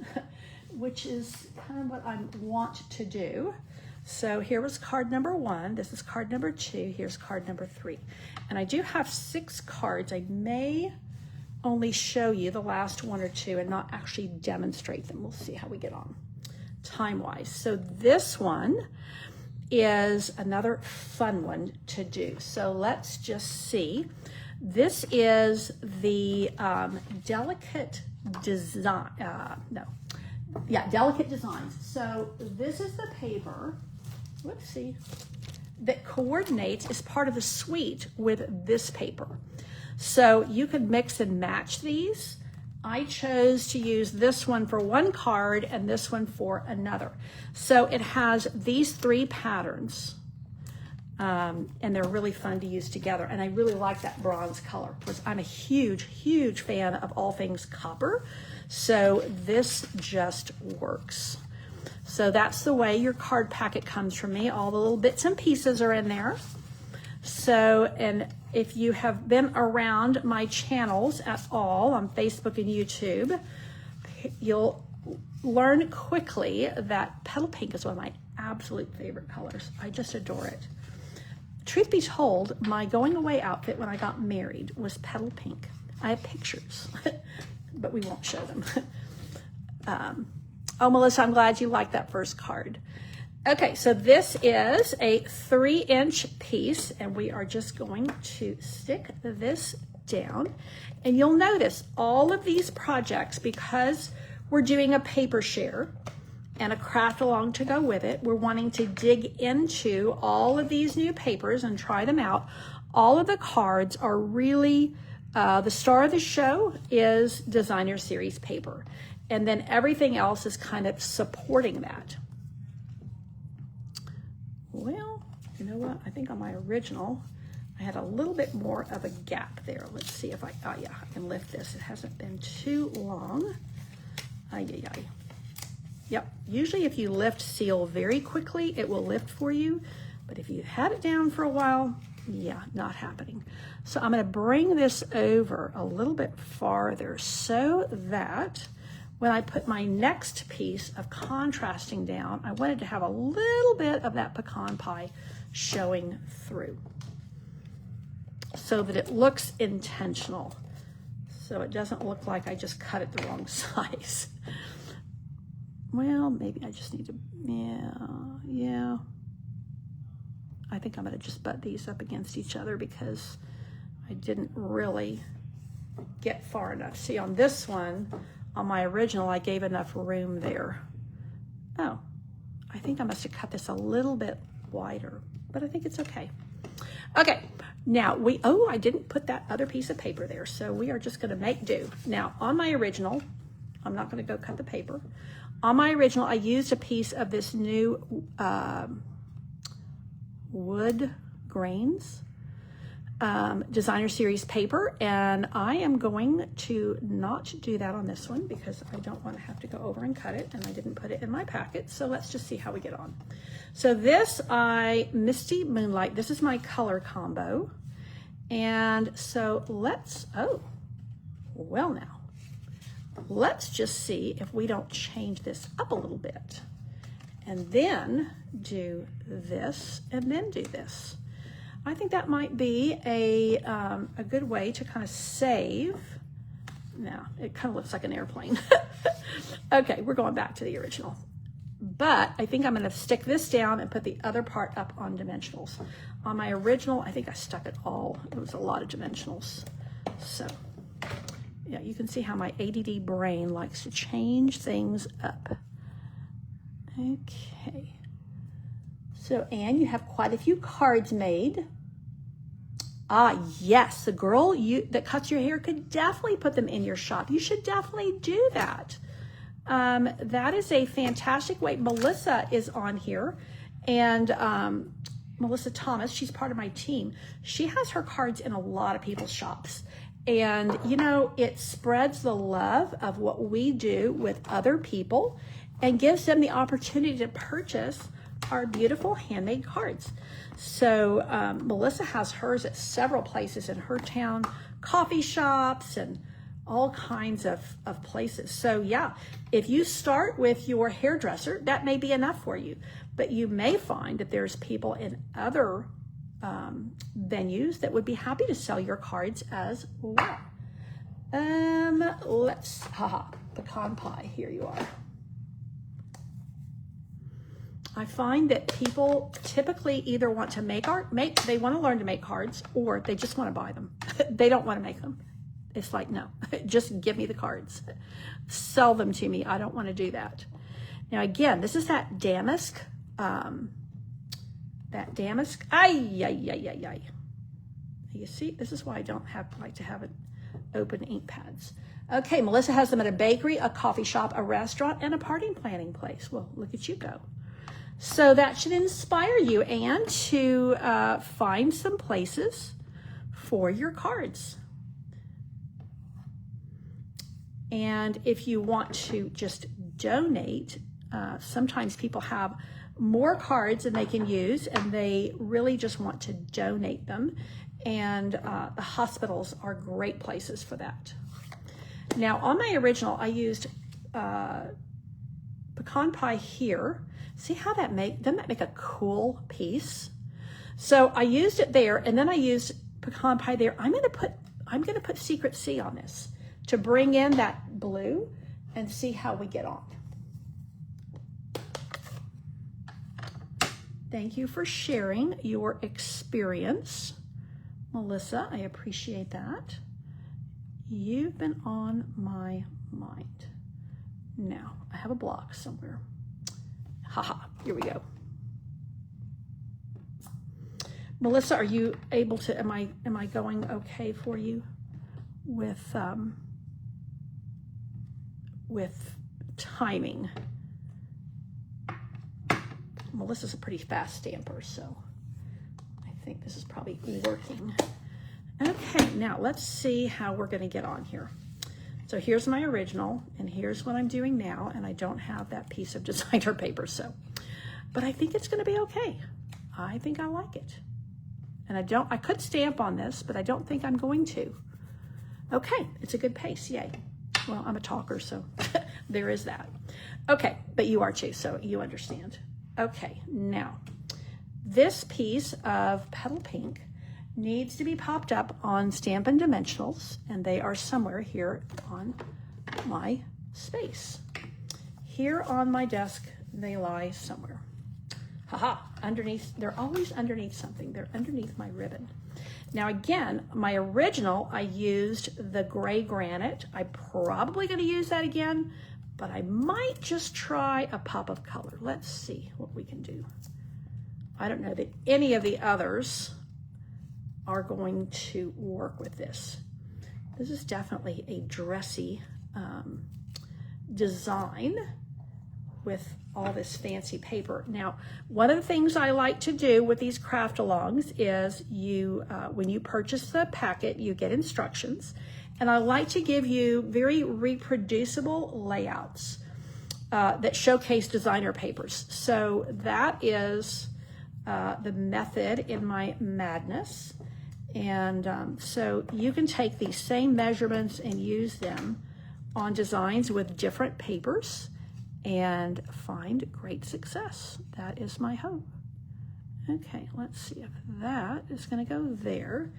S1: which is kind of what I want to do. So here was card number 1. This is card number 2. Here's card number 3. And I do have 6 cards. I may only show you the last 1 or 2 and not actually demonstrate them. We'll see how we get on time-wise. So this one is another fun one to do. So let's just see. This is the Delicate Design, Delicate Designs. So this is the paper, whoopsie, that coordinates as part of the suite with this paper. So you could mix and match these. I chose to use this one for one card and this one for another. So it has these 3 patterns, and they're really fun to use together. And I really like that bronze color because I'm a huge, huge fan of all things copper. So this just works. So that's the way your card packet comes from me. All the little bits and pieces are in there. So, and if you have been around my channels at all on Facebook and YouTube, you'll learn quickly that petal pink is one of my absolute favorite colors. I just adore it. Truth be told, my going away outfit when I got married was petal pink. I have pictures, but we won't show them. Oh, Melissa, I'm glad you liked that first card. Okay, so this is a 3-inch piece, and we are just going to stick this down. And you'll notice all of these projects, because we're doing a paper share and a craft along to go with it, we're wanting to dig into all of these new papers and try them out. All of the cards are really, the star of the show is designer series paper. And then everything else is kind of supporting that. Well, you know what? I think on my original, I had a little bit more of a gap there. Let's see if I can lift this. It hasn't been too long. Yep, usually if you lift seal very quickly, it will lift for you. But if you had it down for a while, yeah, not happening. So I'm gonna bring this over a little bit farther so that when I put my next piece of contrasting down, I wanted to have a little bit of that pecan pie showing through so that it looks intentional. So it doesn't look like I just cut it the wrong size. Well, maybe I just need to, yeah. I think I'm gonna just butt these up against each other because I didn't really get far enough. See, on this one, on my original, I gave enough room there. Oh, I think I must have cut this a little bit wider, but I think it's okay. Okay, now I didn't put that other piece of paper there, so we are just gonna make do. Now, on my original, I'm not gonna go cut the paper. On my original, I used a piece of this new wood grains designer series paper, and I am going to not do that on this one because I don't want to have to go over and cut it, and I didn't put it in my packet. So let's just see how we get on. So this, Misty Moonlight, this is my color combo. And so let's just see if we don't change this up a little bit and then do this and then do this. I think that might be a good way to kind of save. Now, it kind of looks like an airplane. Okay, we're going back to the original. But I think I'm going to stick this down and put the other part up on dimensionals. On my original, I think I stuck it all. It was a lot of dimensionals. So, yeah, you can see how my ADD brain likes to change things up. Okay. So, Anne, you have quite a few cards made. Ah, yes, the girl that cuts your hair could definitely put them in your shop. You should definitely do that. That is a fantastic way. Melissa is on here, and Melissa Thomas, she's part of my team. She has her cards in a lot of people's shops. And, you know, it spreads the love of what we do with other people and gives them the opportunity to purchase are beautiful handmade cards. So Melissa has hers at several places in her town, coffee shops and all kinds of places. So yeah, if you start with your hairdresser, that may be enough for you, but you may find that there's people in other venues that would be happy to sell your cards as well. Pecan pie, here you are. I find that people typically either want to they want to learn to make cards, or they just want to buy them. They don't want to make them. It's like, no, just give me the cards. Sell them to me. I don't want to do that. Now, again, this is that damask. You see, this is why I don't like to have it open ink pads. Okay, Melissa has them at a bakery, a coffee shop, a restaurant, and a party planning place. Well, look at you go. So that should inspire you, Anne, to find some places for your cards. And if you want to just donate, sometimes people have more cards than they can use, and they really just want to donate them. And the hospitals are great places for that. Now, on my original, I used pecan pie here. See how doesn't that make a cool piece? So I used it there, and then I used pecan pie there. I'm gonna put Secret C on this to bring in that blue and see how we get on. Thank you for sharing your experience, Melissa. I appreciate that. You've been on my mind. Now, I have a block somewhere. Haha, here we go. Melissa, are you able to, am I going okay for you with timing? Melissa's a pretty fast stamper, so I think this is probably working. Okay, now let's see how we're going to get on here. So here's my original, and here's what I'm doing now, and I don't have that piece of designer paper, but I think it's going to be okay. I think I like it. And I could stamp on this, but I don't think I'm going to. Okay, it's a good pace, yay. Well, I'm a talker, so there is that. Okay, but you are too, so you understand. Okay, now, this piece of Petal Pink needs to be popped up on Stampin' Dimensionals, and they are somewhere here on my space. Here on my desk, they lie somewhere. Haha, underneath, they're always underneath something. They're underneath my ribbon. Now again, my original, I used the gray granite. I'm probably gonna use that again, but I might just try a pop of color. Let's see what we can do. I don't know that any of the others are going to work with this. This is definitely a dressy design with all this fancy paper. Now, one of the things I like to do with these craft alongs is when you purchase the packet, you get instructions, and I like to give you very reproducible layouts that showcase designer papers. So that is the method in my madness. And so you can take these same measurements and use them on designs with different papers and find great success. That is my hope. Okay, let's see if that is going to go there.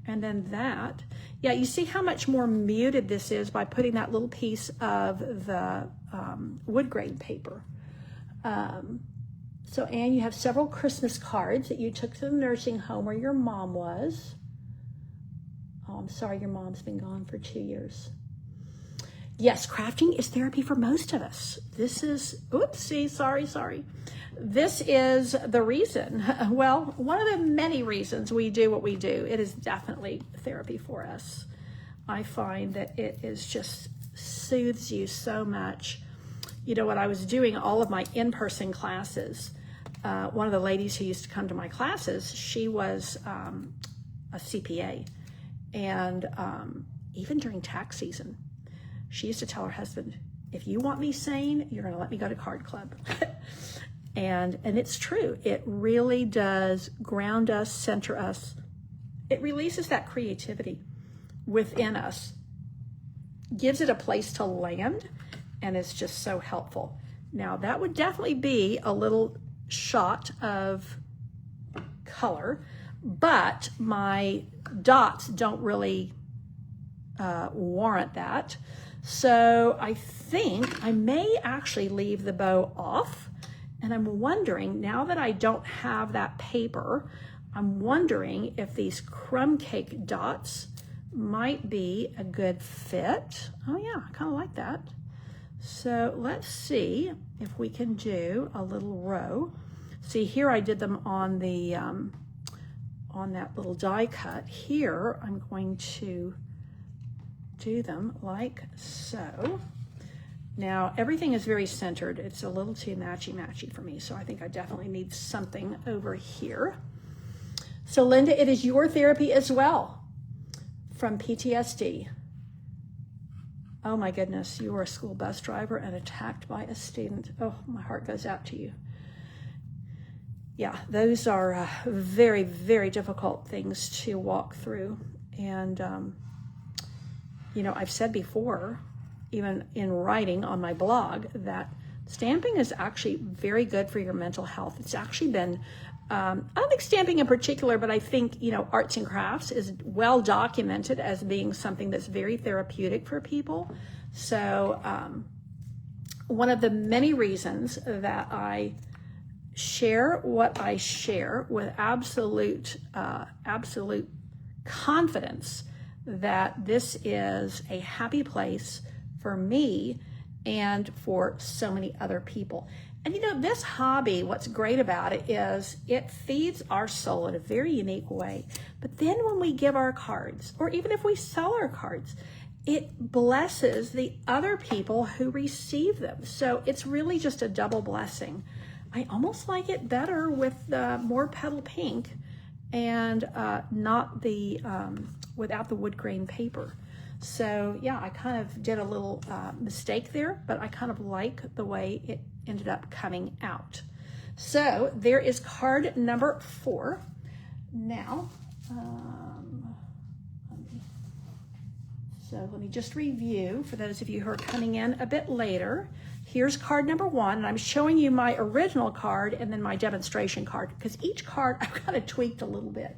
S1: And then that, yeah, you see how much more muted this is by putting that little piece of the wood grain paper. So Anne, you have several Christmas cards that you took to the nursing home where your mom was. Oh, I'm sorry, your mom's been gone for 2 years. Yes, crafting is therapy for most of us. This is, oopsie, sorry. This is the reason, well, one of the many reasons we do what we do. It is definitely therapy for us. I find that it is just soothes you so much. You know, when I was doing all of my in-person classes, one of the ladies who used to come to my classes, she was a CPA. And even during tax season, she used to tell her husband, if you want me sane, you're going to let me go to card club. And it's true. It really does ground us, center us. It releases that creativity within us, gives it a place to land, and it's just so helpful. Now, that would definitely be a little shot of color, but my dots don't really warrant that. So I think I may actually leave the bow off. And I'm wondering, now that I don't have that paper, I'm wondering if these crumb cake dots might be a good fit. Oh yeah, I kind of like that. So let's see if we can do a little row. See, here I did them on the on that little die cut. Here I'm going to do them like so. Now, everything is very centered. It's a little too matchy-matchy for me, so I think I definitely need something over here. So, Linda, it is your therapy as well from PTSD. Oh, my goodness, you were a school bus driver and attacked by a student. Oh, my heart goes out to you. Yeah, those are very, very difficult things to walk through. And, you know, I've said before, even in writing on my blog, that stamping is actually very good for your mental health. It's actually been, I don't think stamping in particular, but I think, you know, arts and crafts is well documented as being something that's very therapeutic for people. So one of the many reasons that I share what I share with absolute confidence that this is a happy place for me and for so many other people. And you know, this hobby, what's great about it is it feeds our soul in a very unique way. But then when we give our cards, or even if we sell our cards, it blesses the other people who receive them. So it's really just a double blessing. I almost like it better with more petal pink and not the without the wood grain paper. So yeah, I kind of did a little mistake there, but I kind of like the way it ended up coming out. So there is card number 4. Now, let me just review for those of you who are coming in a bit later. Here's card number 1, and I'm showing you my original card and then my demonstration card, because each card I've kind of tweaked a little bit.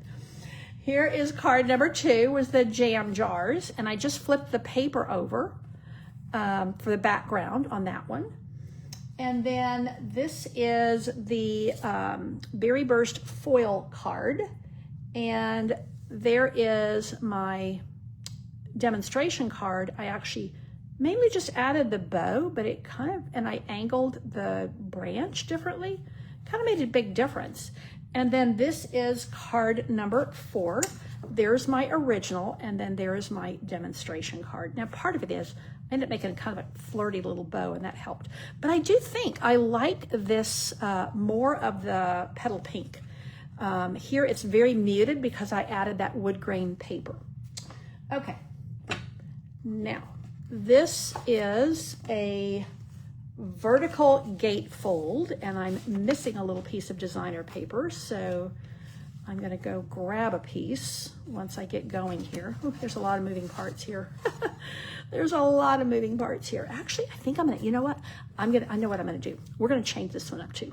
S1: Here is card number 2, was the jam jars, and I just flipped the paper over for the background on that one. And then this is the Berry Burst foil card, and there is my demonstration card. I actually mainly just added the bow, but it kind of, and I angled the branch differently, kind of made a big difference. And then this is card number 4. There's my original, and then there's my demonstration card. Now, part of it is I ended up making kind of a flirty little bow, and that helped. But I do think I like this more of the petal pink. Here it's very muted because I added that wood grain paper. Okay, now this is a vertical gatefold, and I'm missing a little piece of designer paper, so I'm going to go grab a piece once I get going here. Ooh, there's a lot of moving parts here. There's a lot of moving parts here. Actually, I think I'm gonna, you know what? I know what I'm gonna do. We're gonna change this one up too.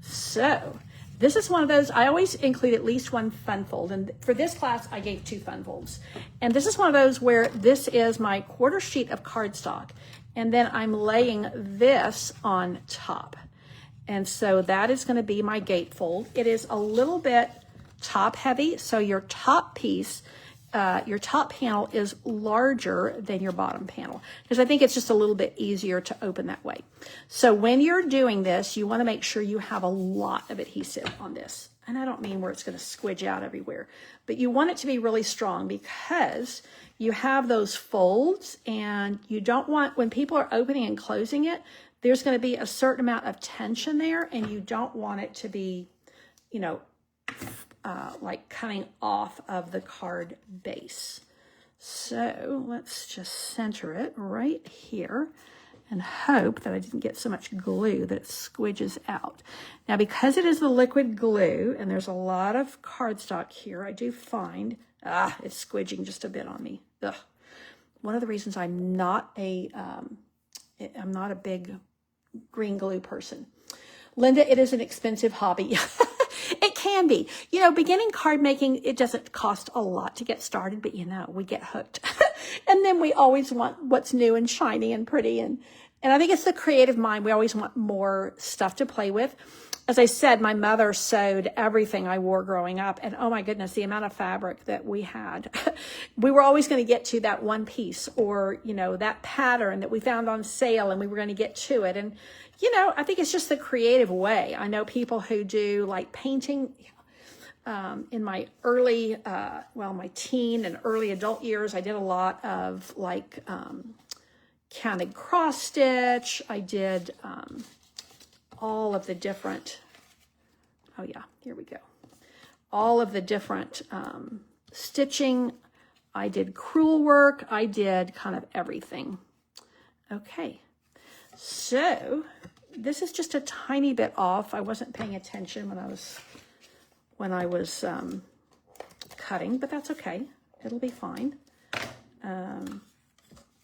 S1: So this is one of those, I always include at least one fun fold. And for this class, I gave 2 fun folds. And this is one of those where this is my quarter sheet of cardstock. And then I'm laying this on top. And so that is gonna be my gatefold. It is a little bit top heavy. So your top piece, your top panel is larger than your bottom panel, because I think it's just a little bit easier to open that way. So when you're doing this, you want to make sure you have a lot of adhesive on this. And I don't mean where it's going to squidge out everywhere, but you want it to be really strong, because you have those folds, and you don't want, when people are opening and closing it, there's going to be a certain amount of tension there, and you don't want it to be, you know, like coming off of the card base. So let's just center it right here. and hope that I didn't get so much glue that it squidges out. Now, because it is the liquid glue, and there's a lot of cardstock here, I do find, it's squidging just a bit on me. Ugh. One of the reasons I'm not a big green glue person. Linda, it is an expensive hobby. It can be. You know, beginning card making, it doesn't cost a lot to get started, but you know, we get hooked. And then we always want what's new and shiny and pretty. And I think it's the creative mind. We always want more stuff to play with. As I said, my mother sewed everything I wore growing up. And oh my goodness, the amount of fabric that we had. We were always going to get to that one piece or, you know, that pattern that we found on sale and we were going to get to it. And, you know, I think it's just the creative way. I know people who do like painting. In my early, my teen and early adult years, I did a lot of like counted cross stitch. I did all of the different, here we go. All of the different stitching. I did crewel work. I did kind of everything. Okay, so this is just a tiny bit off. I wasn't paying attention when I was cutting, but that's okay. It'll be fine.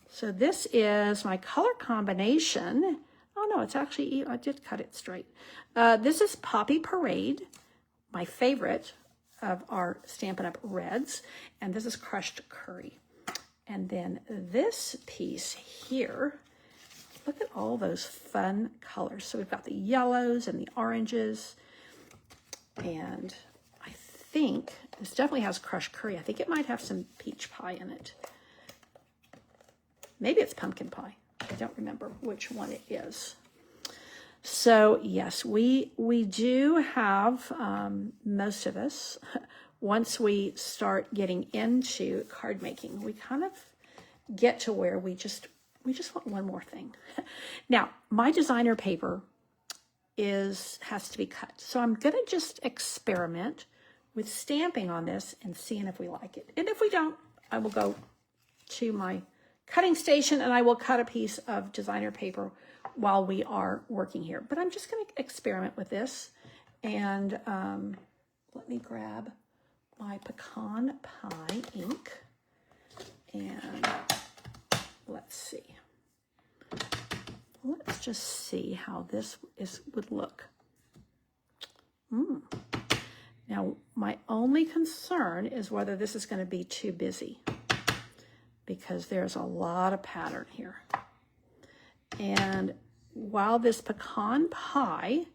S1: So this is my color combination. Oh no, it's actually, I did cut it straight. This is Poppy Parade, my favorite of our Stampin' Up! Reds. And this is Crushed Curry. And then this piece here, look at all those fun colors. So we've got the yellows and the oranges. And I think this definitely has crushed curry. I think it might have some peach pie in it. Maybe it's pumpkin pie. I don't remember which one it is. So yes, we do have, most of us, once we start getting into card making, we kind of get to where we just want one more thing. Now, my designer paper has to be cut. So I'm going to just experiment with stamping on this and seeing if we like it. And if we don't, I will go to my cutting station and I will cut a piece of designer paper while we are working here. But I'm just going to experiment with this. And let me grab my pecan pie ink. And let's see. Let's just see how this would look. Now, my only concern is whether this is going to be too busy because there's a lot of pattern here. And while this pecan pie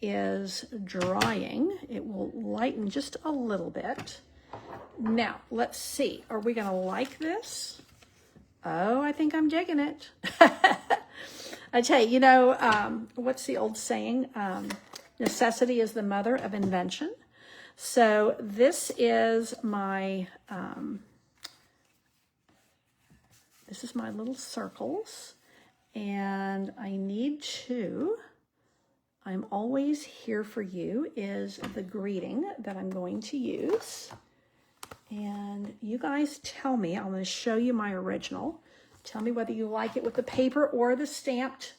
S1: is drying, it will lighten just a little bit. Now, let's see. Are we going to like this? Oh, I think I'm digging it. I tell you, you know, what's the old saying? Necessity is the mother of invention. So this is my little circles. And I need to, I'm always here for you, is the greeting that I'm going to use. And you guys tell me, I'm going to show you my original. Tell me whether you like it with the paper or the stamped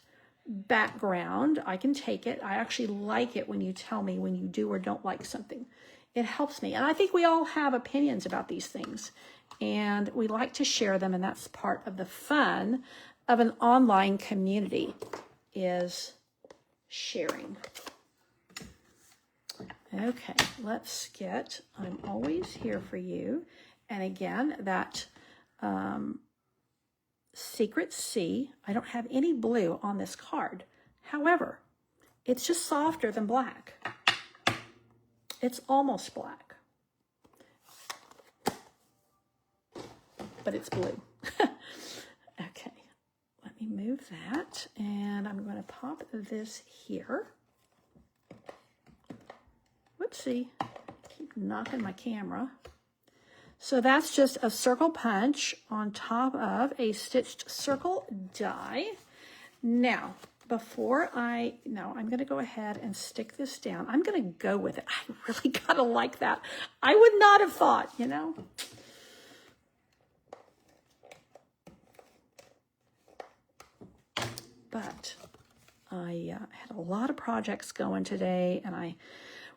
S1: background. I can take it. I actually like it when you tell me when you do or don't like something. It helps me. And I think we all have opinions about these things. And we like to share them. And that's part of the fun of an online community is sharing. Okay, let's get, I'm always here for you. And again, that Secret C, I don't have any blue on this card. However, it's just softer than black. It's almost black, but it's blue. Okay, let me move that, and I'm going to pop this here. Whoopsie, keep knocking my camera. So that's just a circle punch on top of a stitched circle die. Now, I'm going to go ahead and stick this down. I'm going to go with it. I really got to like that. I would not have thought, you know. but I had a lot of projects going today, and I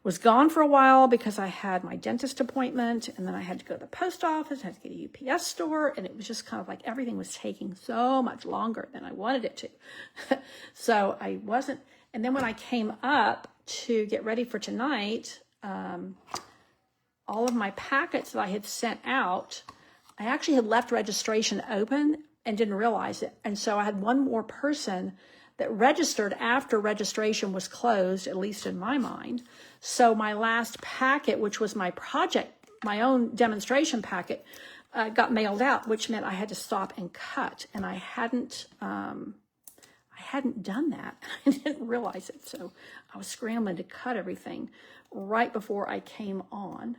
S1: was gone for a while because I had my dentist appointment, and then I had to go to the post office, I had to get a UPS store, and it was just kind of like everything was taking so much longer than I wanted it to. So I wasn't, and then when I came up to get ready for tonight, all of my packets that I had sent out, I actually had left registration open and didn't realize it. And so I had one more person that registered after registration was closed, at least in my mind. So my last packet, which was my project, my own demonstration packet, got mailed out, which meant I had to stop and cut. And I hadn't done that. I didn't realize it. So I was scrambling to cut everything right before I came on.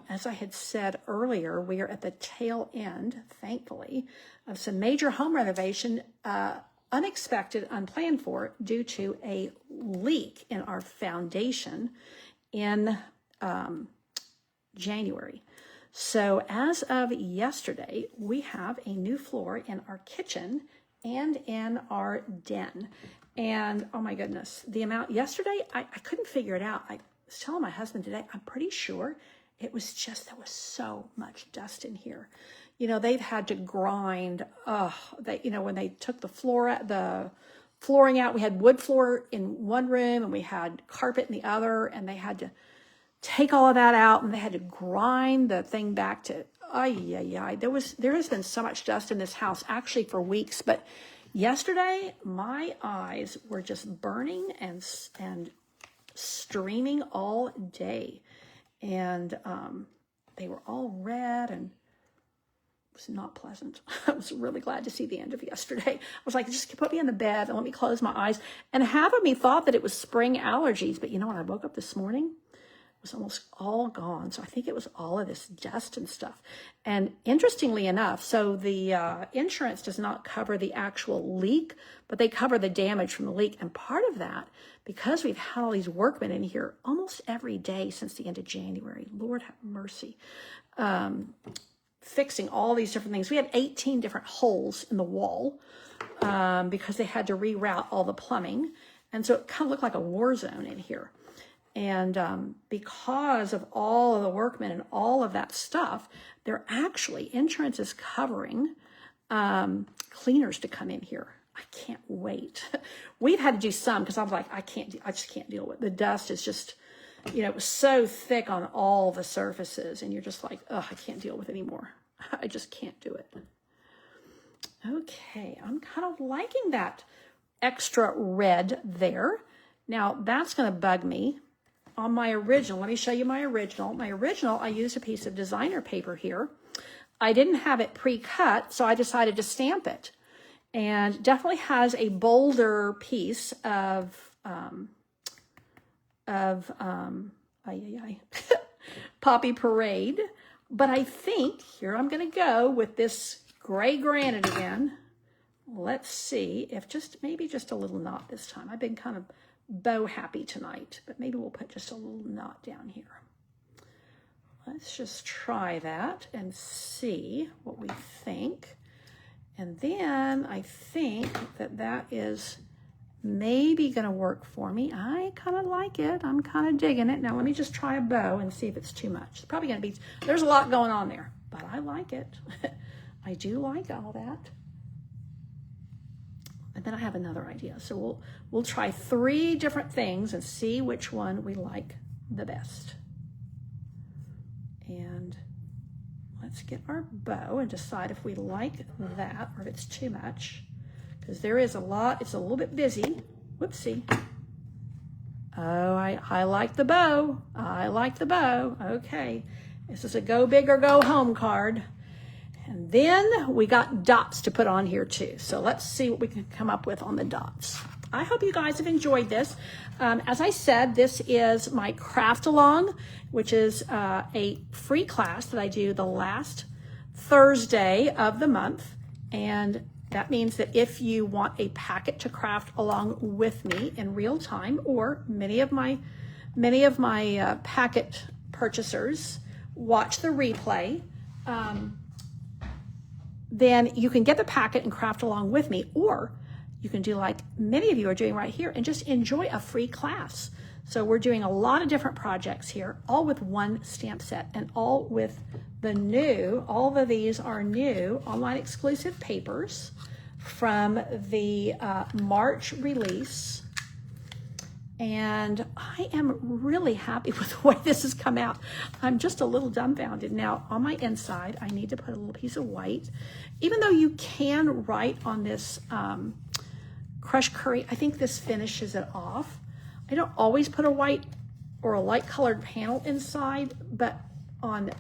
S1: As I had said earlier, we are at the tail end, thankfully, of some major home renovation, unexpected, unplanned for, due to a leak in our foundation in January. So as of yesterday, we have a new floor in our kitchen and in our den. And oh my goodness, the amount yesterday, I couldn't figure it out. I was telling my husband today, I'm pretty sure it was just, there was so much dust in here. You know, they've had to grind, when they took the flooring out, we had wood floor in one room and we had carpet in the other, and they had to take all of that out and they had to grind the thing back to, there has been so much dust in this house actually for weeks, but yesterday my eyes were just burning and streaming all day. And they were all red, and it was not pleasant. I was really glad to see the end of yesterday. I was like, just put me in the bed and let me close my eyes. And half of me thought that it was spring allergies, but you know, when I woke up this morning, it was almost all gone. So I think it was all of this dust and stuff. And interestingly enough, so the insurance does not cover the actual leak, but they cover the damage from the leak. And part of that, because we've had all these workmen in here almost every day since the end of January, Lord have mercy, fixing all these different things. We had 18 different holes in the wall because they had to reroute all the plumbing. And so it kind of looked like a war zone in here. And because of all of the workmen and all of that stuff, they're actually, insurance is covering cleaners to come in here. I can't wait. We've had to do some because I'm like, I just can't deal with it. The dust is just, it was so thick on all the surfaces, and you're just like, oh, I can't deal with it anymore. I just can't do it. Okay, I'm kind of liking that extra red there. Now that's going to bug me. On my original, let me show you my original. My original, I used a piece of designer paper here. I didn't have it pre-cut, so I decided to stamp it. And definitely has a bolder piece of Poppy Parade. But I think, here I'm going to go with this gray granite again. Let's see if maybe just a little knot this time. I've been kind of bow happy tonight, but maybe we'll put just a little knot down here. Let's just try that and see what we think. And then I think that is maybe going to work for me. I kind of like it. I'm kind of digging it. Now let me just try a bow and see if it's too much. It's probably going to be, there's a lot going on there, but I like it. I do like all that. And then I have another idea. So we'll try 3 different things and see which one we like the best. And let's get our bow and decide if we like that or if it's too much. Because there is a lot, it's a little bit busy. Whoopsie. Oh, I like the bow. I like the bow. Okay. This is a go big or go home card. And then we got dots to put on here too. So let's see what we can come up with on the dots. I hope you guys have enjoyed this. As I said, this is my craft along, which is a free class that I do the last Thursday of the month. And that means that if you want a packet to craft along with me in real time, or many of my packet purchasers watch the replay, then you can get the packet and craft along with me, or you can do like many of you are doing right here and just enjoy a free class. So we're doing a lot of different projects here, all with one stamp set and all with the new, all of these are new online exclusive papers from the March release. And I am really happy with the way this has come out. I'm just a little dumbfounded. Now on my inside, I need to put a little piece of white. Even though you can write on this crushed curry, I think this finishes it off. I don't always put a white or a light colored panel inside, but on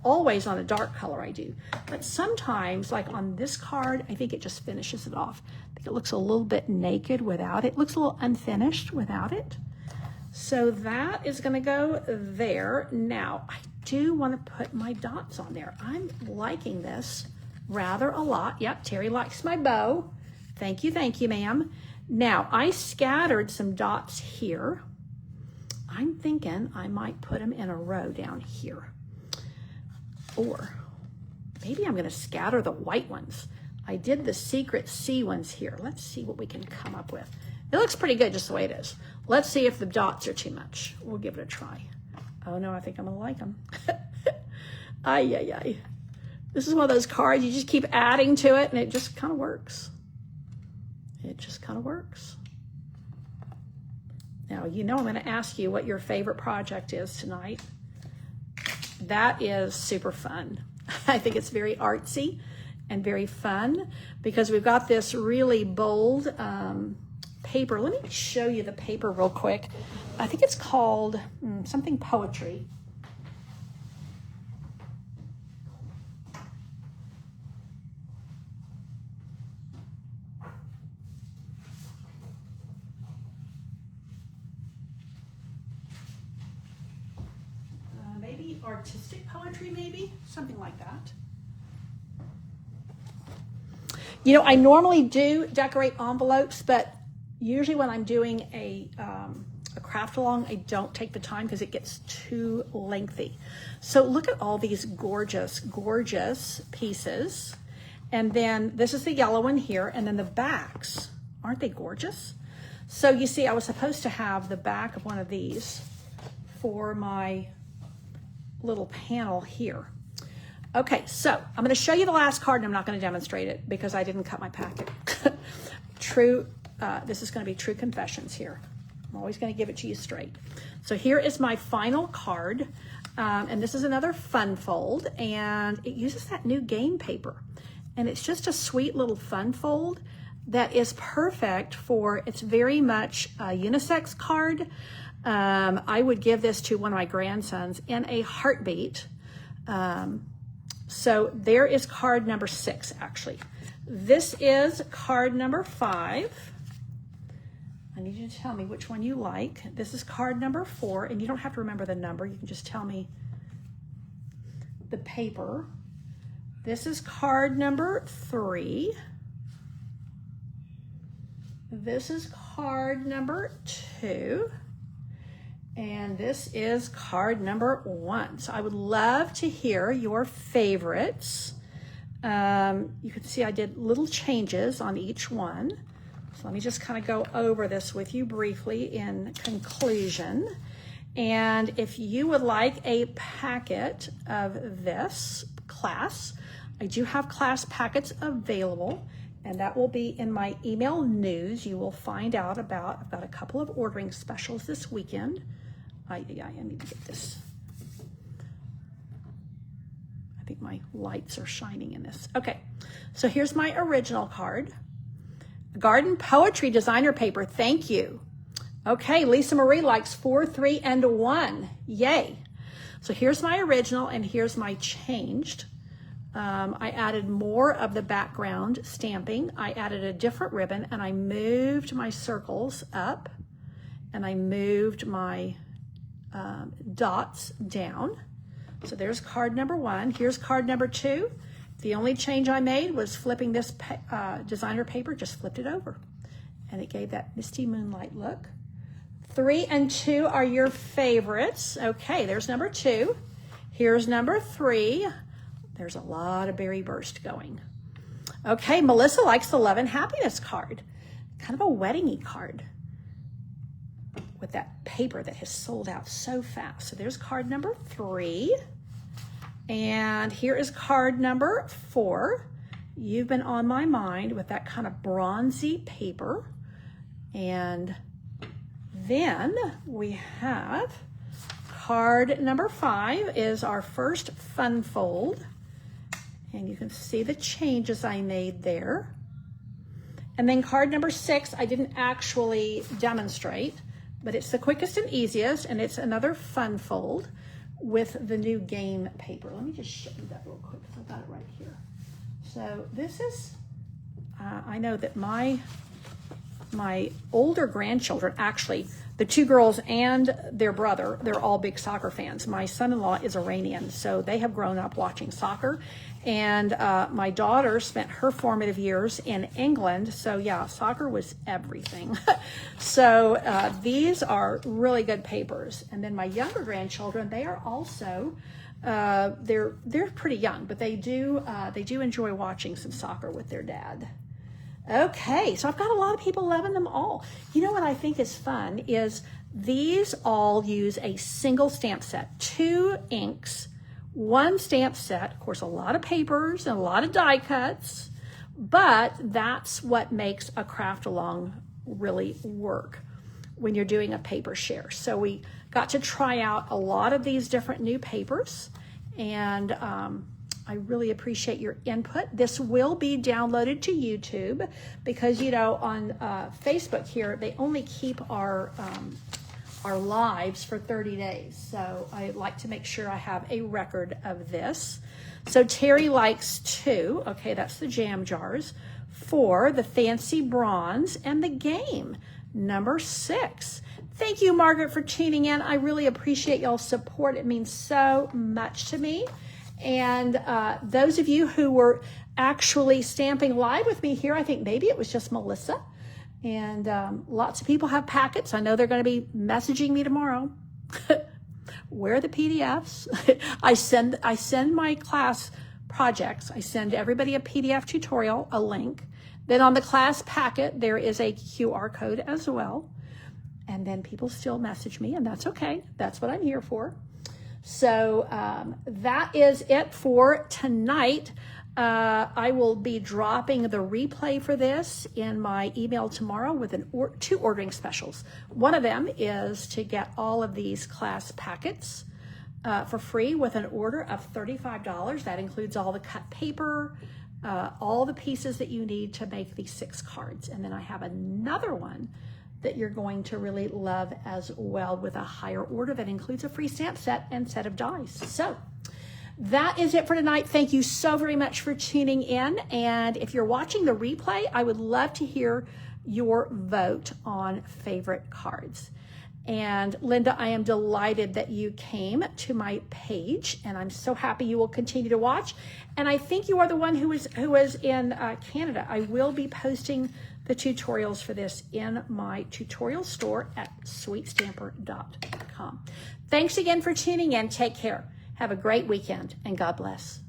S1: always on a dark color I do. But sometimes, like on this card, I think it just finishes it off. I think it looks a little bit naked without it. It looks a little unfinished without it. So that is gonna go there. Now, I do wanna put my dots on there. I'm liking this rather a lot. Yep, Terry likes my bow. Thank you, ma'am. Now, I scattered some dots here. I'm thinking I might put them in a row down here. Or maybe I'm gonna scatter the white ones. I did the secret C ones here. Let's see what we can come up with. It looks pretty good just the way it is. Let's see if the dots are too much. We'll give it a try. Oh no, I think I'm gonna like them. Ay, ay, ay. This is one of those cards, you just keep adding to it and it just kind of works. It just kind of works. Now, you know I'm going to ask you what your favorite project is tonight. That is super fun. I think it's very artsy and very fun because we've got this really bold paper. Let me show you the paper real quick. I think it's called something poetry. Artistic poetry, maybe something like that. You know, I normally do decorate envelopes, but usually when I'm doing a craft along, I don't take the time because it gets too lengthy. So look at all these gorgeous, gorgeous pieces. And then this is the yellow one here, and then the backs. Aren't they gorgeous? So you see, I was supposed to have the back of one of these for my little panel here. Okay, so I'm going to show you the last card and I'm not going to demonstrate it because I didn't cut my packet. This is going to be true confessions here. I'm always going to give it to you straight. So here is my final card, and this is another fun fold, and it uses that new game paper, and it's just a sweet little fun fold that is perfect for, it's very much a unisex card. I would give this to one of my grandsons in a heartbeat. So there is card number 6, actually. This is card number 5. I need you to tell me which one you like. This is card number 4, and you don't have to remember the number. You can just tell me the paper. This is card number 3. This is card number 2. And this is card number 1. So I would love to hear your favorites. You can see I did little changes on each one. So let me just kind of go over this with you briefly in conclusion. And if you would like a packet of this class, I do have class packets available, and that will be in my email news. You will find out about, I've got a couple of ordering specials this weekend. I need to get this. I think my lights are shining in this. Okay, so here's my original card. Garden Poetry Designer Paper, thank you. Okay, Lisa Marie likes 4, 3, and 1. Yay. So here's my original and here's my changed. I added more of the background stamping. I added a different ribbon and I moved my circles up and I moved my dots down. So there's card number 1. Here's card number 2. The only change I made was flipping this designer paper, just flipped it over. And it gave that misty moonlight look. 3 and 2 are your favorites. Okay, there's number 2. Here's number 3. There's a lot of berry burst going. Okay, Melissa likes the Love and Happiness card. kind of a wedding-y card with that paper that has sold out so fast. So there's card number 3. And here is card number 4. You've been on my mind with that kind of bronzy paper. And then we have card number 5 is our first fun fold. And you can see the changes I made there. And then card number 6, I didn't actually demonstrate, but it's the quickest and easiest, and it's another fun fold with the new game paper. Let me just show you that real quick because I've got it right here. So this is, I know that my older grandchildren, actually, the 2 girls and their brother, they're all big soccer fans. My son-in-law is Iranian, so they have grown up watching soccer. And my daughter spent her formative years in England. So yeah, soccer was everything. So these are really good papers. And then my younger grandchildren, they are also, they're pretty young, but they do enjoy watching some soccer with their dad. Okay, so I've got a lot of people loving them all. You know what I think is fun is these all use a single stamp set, 2 inks, 1 stamp set, of course, a lot of papers and a lot of die cuts, but that's what makes a craft along really work when you're doing a paper share. So we got to try out a lot of these different new papers, and I really appreciate your input. This will be downloaded to YouTube because, you know, on Facebook here, they only keep our lives for 30 days. So I like to make sure I have a record of this. So Terry likes 2. Okay, that's the jam jars. 4, the fancy bronze, and the game, number 6. Thank you, Margaret, for tuning in. I really appreciate y'all's support. It means so much to me. And those of you who were actually stamping live with me here, I think maybe it was just Melissa. And lots of people have packets. I know they're going to be messaging me tomorrow. Where are the PDFs? I send my class projects. I send everybody a PDF tutorial, a link. Then on the class packet, there is a QR code as well. And then people still message me, and that's okay. That's what I'm here for. So that is it for tonight. I will be dropping the replay for this in my email tomorrow with 2 ordering specials. One of them is to get all of these class packets for free with an order of $35. That includes all the cut paper, all the pieces that you need to make these 6 cards. And then I have another one that you're going to really love as well with a higher order that includes a free stamp set and set of dies. So that is it for tonight. Thank you so very much for tuning in. And if you're watching the replay, I would love to hear your vote on favorite cards. And Linda, I am delighted that you came to my page, and I'm so happy you will continue to watch. And I think you are the one who was in Canada. I will be posting the tutorials for this in my tutorial store at sweetstamper.com. Thanks again for tuning in. Take care. Have a great weekend, and God bless.